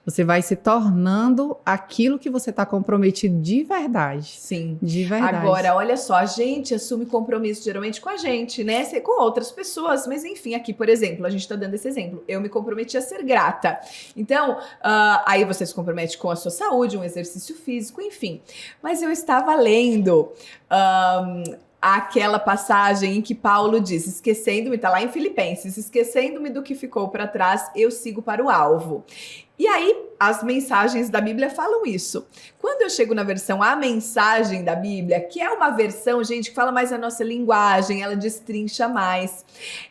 Você vai se tornando aquilo que você está comprometido de verdade. Sim. De verdade. Agora, olha só, a gente assume compromisso geralmente com a gente, né? Com outras pessoas. Mas enfim, aqui, por exemplo, a gente está dando esse exemplo. Eu me comprometi a ser grata. Então, aí você se compromete com a sua saúde, um exercício físico, enfim. Mas eu estava lendo... aquela passagem em que Paulo diz, esquecendo-me, tá lá em Filipenses, esquecendo-me do que ficou para trás, eu sigo para o alvo. E aí, as mensagens da Bíblia falam isso. Quando eu chego na versão A Mensagem da Bíblia, que é uma versão, gente, que fala mais a nossa linguagem, ela destrincha mais.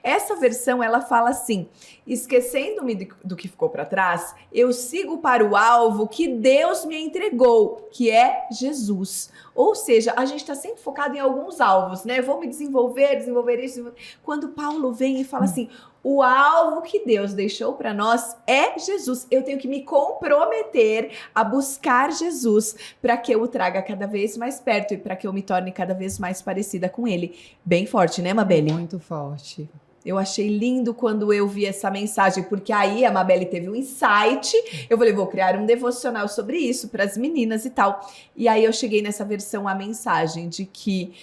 Essa versão, ela fala assim, esquecendo-me do que ficou para trás, eu sigo para o alvo que Deus me entregou, que é Jesus. Ou seja, a gente está sempre focado em alguns alvos, né? Vou me desenvolver isso. Quando Paulo vem e fala assim, o alvo que Deus deixou para nós é Jesus. Eu tenho que me comprometer a buscar Jesus para que eu o traga cada vez mais perto e para que eu me torne cada vez mais parecida com ele. Bem forte, né, Mabeli? Muito forte. Eu achei lindo quando eu vi essa mensagem, porque aí a Mabeli teve um insight. Eu falei, vou criar um devocional sobre isso para as meninas e tal. E aí eu cheguei nessa versão, a mensagem de que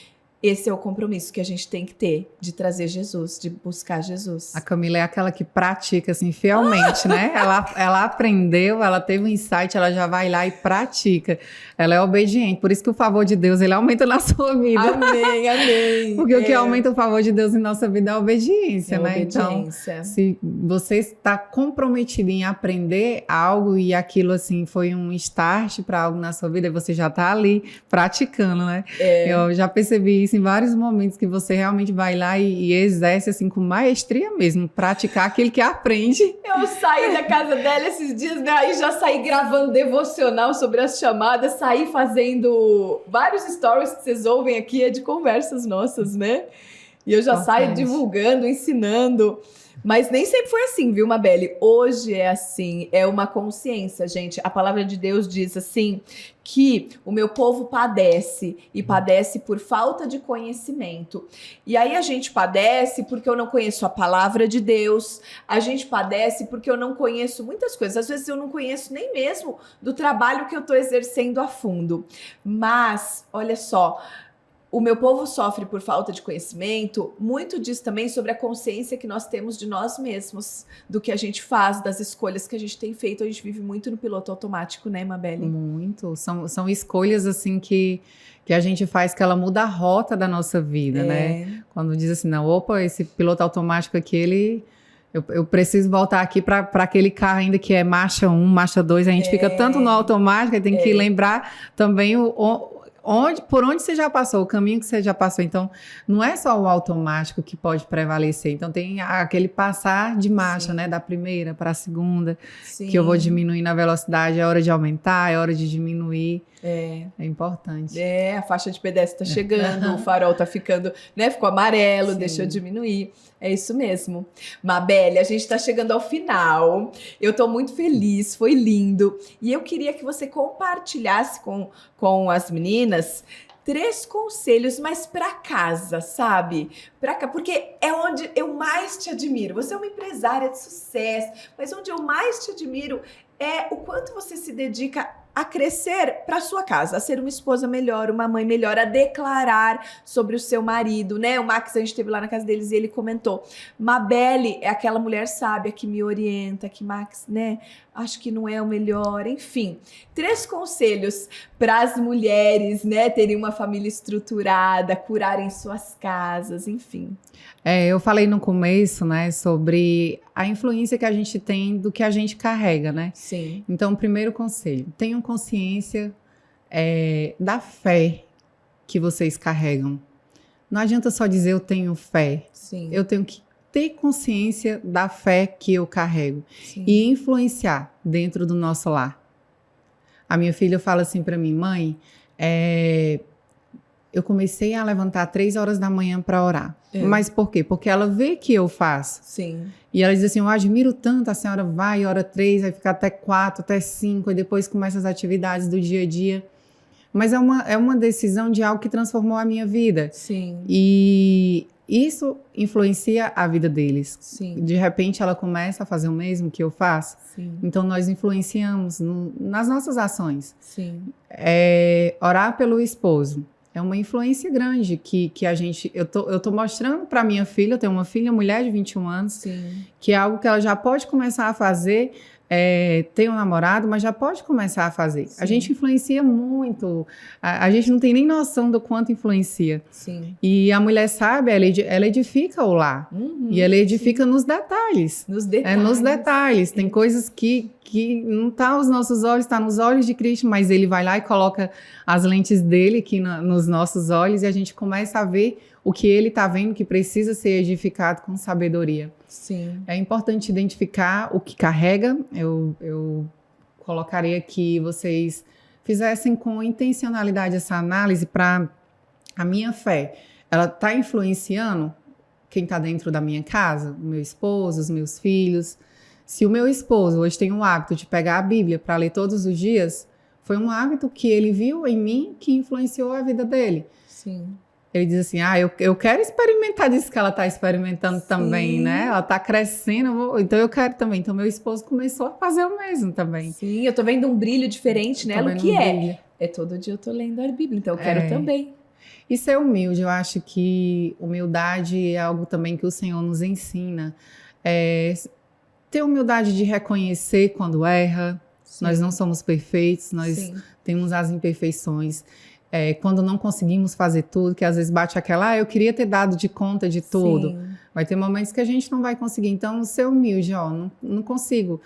esse é o compromisso que a gente tem que ter, de trazer Jesus, de buscar Jesus. A Camila é aquela que pratica, assim, fielmente, né? Ela aprendeu, ela teve um insight, ela já vai lá e pratica. Ela é obediente, por isso que o favor de Deus, ele aumenta na sua vida. Amém, amém. Porque o que aumenta o favor de Deus em nossa vida é a obediência, né? Obediência. Então, se você está comprometido em aprender algo e aquilo, assim, foi um start para algo na sua vida, você já está ali praticando, né? Eu já percebi isso em vários momentos, que você realmente vai lá e exerce, assim, com maestria mesmo, praticar aquilo que aprende. Eu saí da casa dela esses dias, né? Aí já saí gravando devocional sobre as chamadas, saí fazendo vários stories que vocês ouvem aqui, é de conversas nossas, né? E eu já saio divulgando, ensinando. Mas nem sempre foi assim, viu, Mabeli? Hoje é assim, é uma consciência, gente. A palavra de Deus diz assim, que o meu povo padece, e padece por falta de conhecimento. E aí a gente padece porque eu não conheço a palavra de Deus, a gente padece porque eu não conheço muitas coisas. Às vezes eu não conheço nem mesmo do trabalho que eu estou exercendo a fundo. Mas, olha só, o meu povo sofre por falta de conhecimento, muito diz também sobre a consciência que nós temos de nós mesmos, do que a gente faz, das escolhas que a gente tem feito. A gente vive muito no piloto automático, né, Mabeli? Muito. São escolhas, assim, que a gente faz, que ela muda a rota da nossa vida, né? Quando diz assim, não, opa, esse piloto automático aqui, eu preciso voltar aqui para aquele carro ainda que é marcha 1, marcha 2, a gente fica tanto no automático, tem que lembrar também por onde você já passou, o caminho que você já passou. Então, não é só o automático que pode prevalecer. Então, tem aquele passar de marcha, né? Da primeira para a segunda, que eu vou diminuir na velocidade, é hora de aumentar, é hora de diminuir. É importante. A faixa de pedestre tá chegando, o farol tá ficando, né? Ficou amarelo, deixa eu diminuir. É isso mesmo. Mabeli, a gente tá chegando ao final. Eu tô muito feliz, foi lindo. E eu queria que você compartilhasse com as meninas 3 conselhos, mas para casa, sabe? Porque é onde eu mais te admiro. Você é uma empresária de sucesso, mas onde eu mais te admiro é o quanto você se dedica a crescer para sua casa, a ser uma esposa melhor, uma mãe melhor, a declarar sobre o seu marido, né? O Max, a gente esteve lá na casa deles e ele comentou, Mabeli é aquela mulher sábia que me orienta, que Max, né? Acho que não é o melhor, enfim. 3 conselhos para as mulheres, né? Terem uma família estruturada, curarem suas casas, enfim. Eu falei no começo, né, sobre a influência que a gente tem do que a gente carrega, né? Sim. Então, primeiro conselho, tenham consciência da fé que vocês carregam. Não adianta só dizer eu tenho fé. Sim. Eu tenho que ter consciência da fé que eu carrego. Sim. E influenciar dentro do nosso lar. A minha filha fala assim para mim, mãe, eu comecei a levantar 3 horas da manhã para orar. Mas por quê? Porque ela vê que eu faço. Sim. E ela diz assim, eu admiro tanto, a senhora vai, ora 3, vai ficar até 4, até 5, e depois começa as atividades do dia a dia. Mas é uma decisão de algo que transformou a minha vida. Sim. E isso influencia a vida deles. Sim. De repente ela começa a fazer o mesmo que eu faço. Sim. Então nós influenciamos nas nossas ações. Sim. Orar pelo esposo. É uma influência grande que a gente... Eu tô mostrando para minha filha, eu tenho uma filha, mulher de 21 anos, Sim. que é algo que ela já pode começar a fazer, tem um namorado, mas já pode começar a fazer. Sim. A gente influencia muito, a gente não tem nem noção do quanto influencia. Sim. E a mulher sabe, ela edifica o lar. E ela edifica nos detalhes. Nos detalhes. Nos detalhes. Tem coisas que não está aos nossos olhos, está nos olhos de Cristo, mas ele vai lá e coloca as lentes dele aqui nos nossos olhos e a gente começa a ver o que ele está vendo que precisa ser edificado com sabedoria. Sim. É importante identificar o que carrega. Eu colocaria aqui vocês fizessem com intencionalidade essa análise para a minha fé. Ela está influenciando quem está dentro da minha casa, o meu esposo, os meus filhos. Se o meu esposo hoje tem o hábito de pegar a Bíblia para ler todos os dias, foi um hábito que ele viu em mim que influenciou a vida dele. Sim. Ele diz assim, eu quero experimentar disso que ela está experimentando também, né? Ela está crescendo, então eu quero também. Então meu esposo começou a fazer o mesmo também. Sim, eu tô vendo um brilho diferente nela, o que é todo dia eu tô lendo a Bíblia, então eu quero também. E ser humilde, eu acho que humildade é algo também que o Senhor nos ensina. Ter humildade de reconhecer quando erra. Sim. Nós não somos perfeitos, nós temos as imperfeições. Quando não conseguimos fazer tudo, que às vezes bate aquela, eu queria ter dado de conta de tudo. Sim. Vai ter momentos que a gente não vai conseguir. Então, ser humilde, não consigo.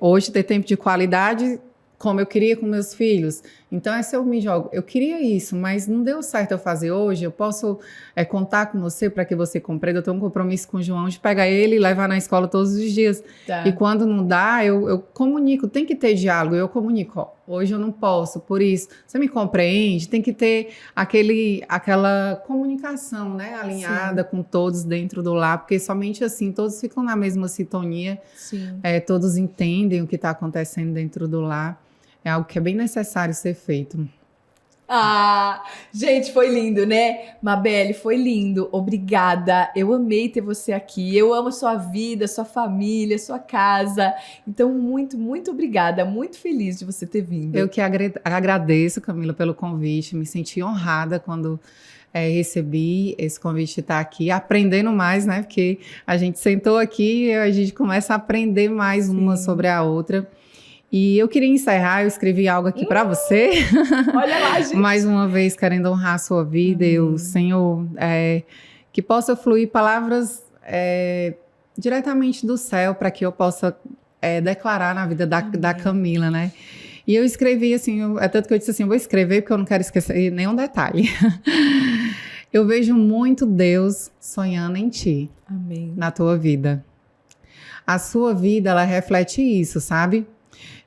Hoje ter tempo de qualidade como eu queria com meus filhos. Então, é ser humilde. Eu queria isso, mas não deu certo eu fazer hoje. Eu posso contar com você para que você compreenda. Eu tenho um compromisso com o João de pegar ele e levar na escola todos os dias. Tá. E quando não dá, eu comunico. Tem que ter diálogo. Eu comunico. Hoje eu não posso, por isso. Você me compreende? Tem que ter aquela comunicação, né? Alinhada com todos dentro do lar. Porque somente assim, todos ficam na mesma sintonia. Todos entendem o que está acontecendo dentro do lar. É algo que é bem necessário ser feito. Ah, gente, foi lindo, né? Mabelle, foi lindo. Obrigada. Eu amei ter você aqui. Eu amo sua vida, sua família, sua casa. Então, muito, muito obrigada. Muito feliz de você ter vindo. Eu que agradeço, Camila, pelo convite. Me senti honrada quando recebi esse convite de estar aqui, aprendendo mais, né? Porque a gente sentou aqui e a gente começa a aprender mais uma sobre a outra. E eu queria encerrar, eu escrevi algo aqui para você. Olha lá, gente. Mais uma vez, querendo honrar a sua vida, Senhor, que possa fluir palavras diretamente do céu para que eu possa declarar na vida da Camila, né? E eu escrevi assim, tanto que eu disse assim, eu vou escrever porque eu não quero esquecer nenhum detalhe. Eu vejo muito Deus sonhando em ti. Amém. Na tua vida. A sua vida, ela reflete isso, sabe?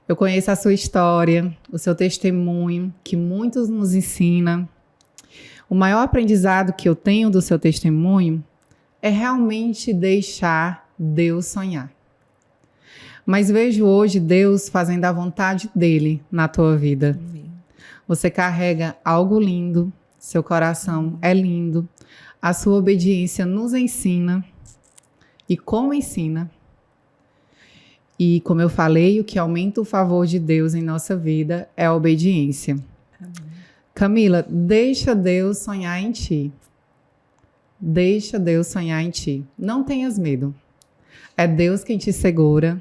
Eu conheço a sua história, o seu testemunho, que muitos nos ensina. O maior aprendizado que eu tenho do seu testemunho é realmente deixar Deus sonhar. Mas vejo hoje Deus fazendo a vontade dele na tua vida. Amém. Você carrega algo lindo, seu coração é lindo, a sua obediência nos ensina. E como ensina? E como eu falei, o que aumenta o favor de Deus em nossa vida é a obediência. Amém. Camila, deixa Deus sonhar em ti. Deixa Deus sonhar em ti. Não tenhas medo. É Deus quem te segura.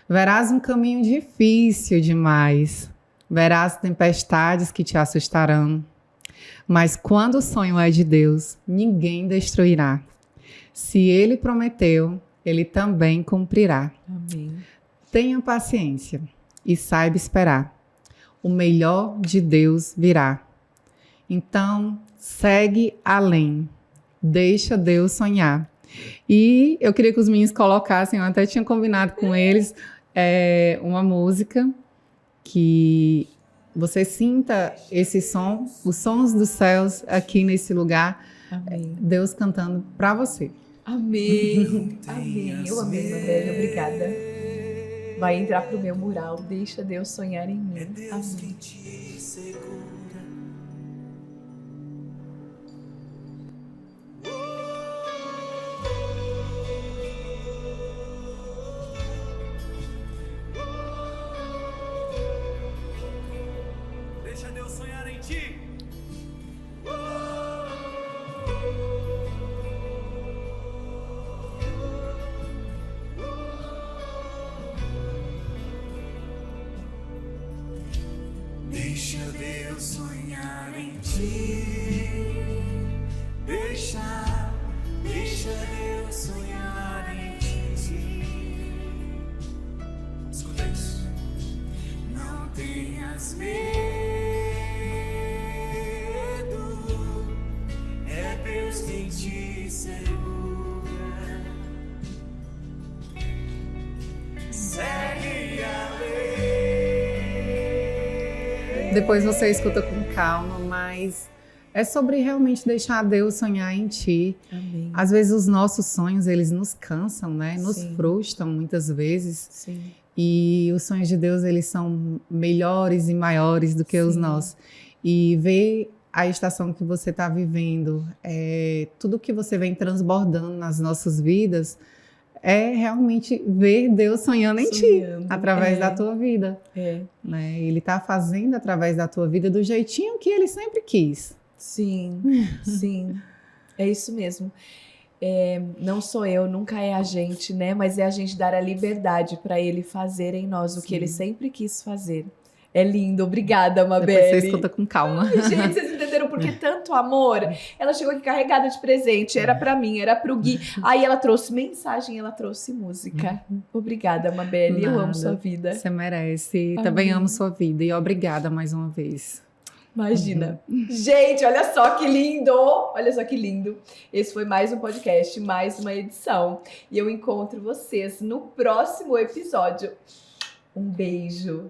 Verás um caminho difícil demais. Verás tempestades que te assustarão. Mas quando o sonho é de Deus, ninguém destruirá. Se Ele prometeu, Ele também cumprirá. Amém. Tenha paciência e saiba esperar. O melhor de Deus virá. Então, segue além. Deixa Deus sonhar. E eu queria que os meninos colocassem, eu até tinha combinado com eles, uma música que você sinta esse som, os sons dos céus aqui nesse lugar. Amém. Deus cantando para você. Amém. Amém. Eu amei, Mabelle. Obrigada. Vai entrar pro meu mural. Deixa Deus sonhar em mim. Amém. Deixa Deus sonhar em ti. Deixa Deus sonhar em ti. Deixa Deus sonhar em ti. Escuta isso. Não tenhas medo. É Deus quem te segura. Segue a lei. Depois você escuta com calma, mas é sobre realmente deixar Deus sonhar em ti. Amém. Às vezes os nossos sonhos, eles nos cansam, né? Nos Sim. frustram muitas vezes. Sim. E os sonhos de Deus, eles são melhores e maiores do que os Sim. nossos. E ver a estação que você está vivendo, tudo que você vem transbordando nas nossas vidas, é realmente ver Deus sonhando em ti, Sonhando, através é. da tua vida. É. Né? Ele está fazendo através da tua vida do jeitinho que ele sempre quis. Sim, sim. É isso mesmo. Não sou eu, nunca é a gente, né? Mas é a gente dar a liberdade para ele fazer em nós o que Sim. ele sempre quis fazer. É lindo, obrigada, Mabelle. Depois você escuta com calma. Gente, vocês entenderam por que tanto amor? Ela chegou aqui carregada de presente, era pra mim, era pro Gui. Aí ela trouxe mensagem, ela trouxe música. Obrigada, Mabelle, eu amo Nada. sua vida. Você merece. Amém. Também amo sua vida. E obrigada mais uma vez. Imagina. Gente, olha só que lindo! Olha só que lindo. Esse foi mais um podcast, mais uma edição. E eu encontro vocês no próximo episódio. Um beijo.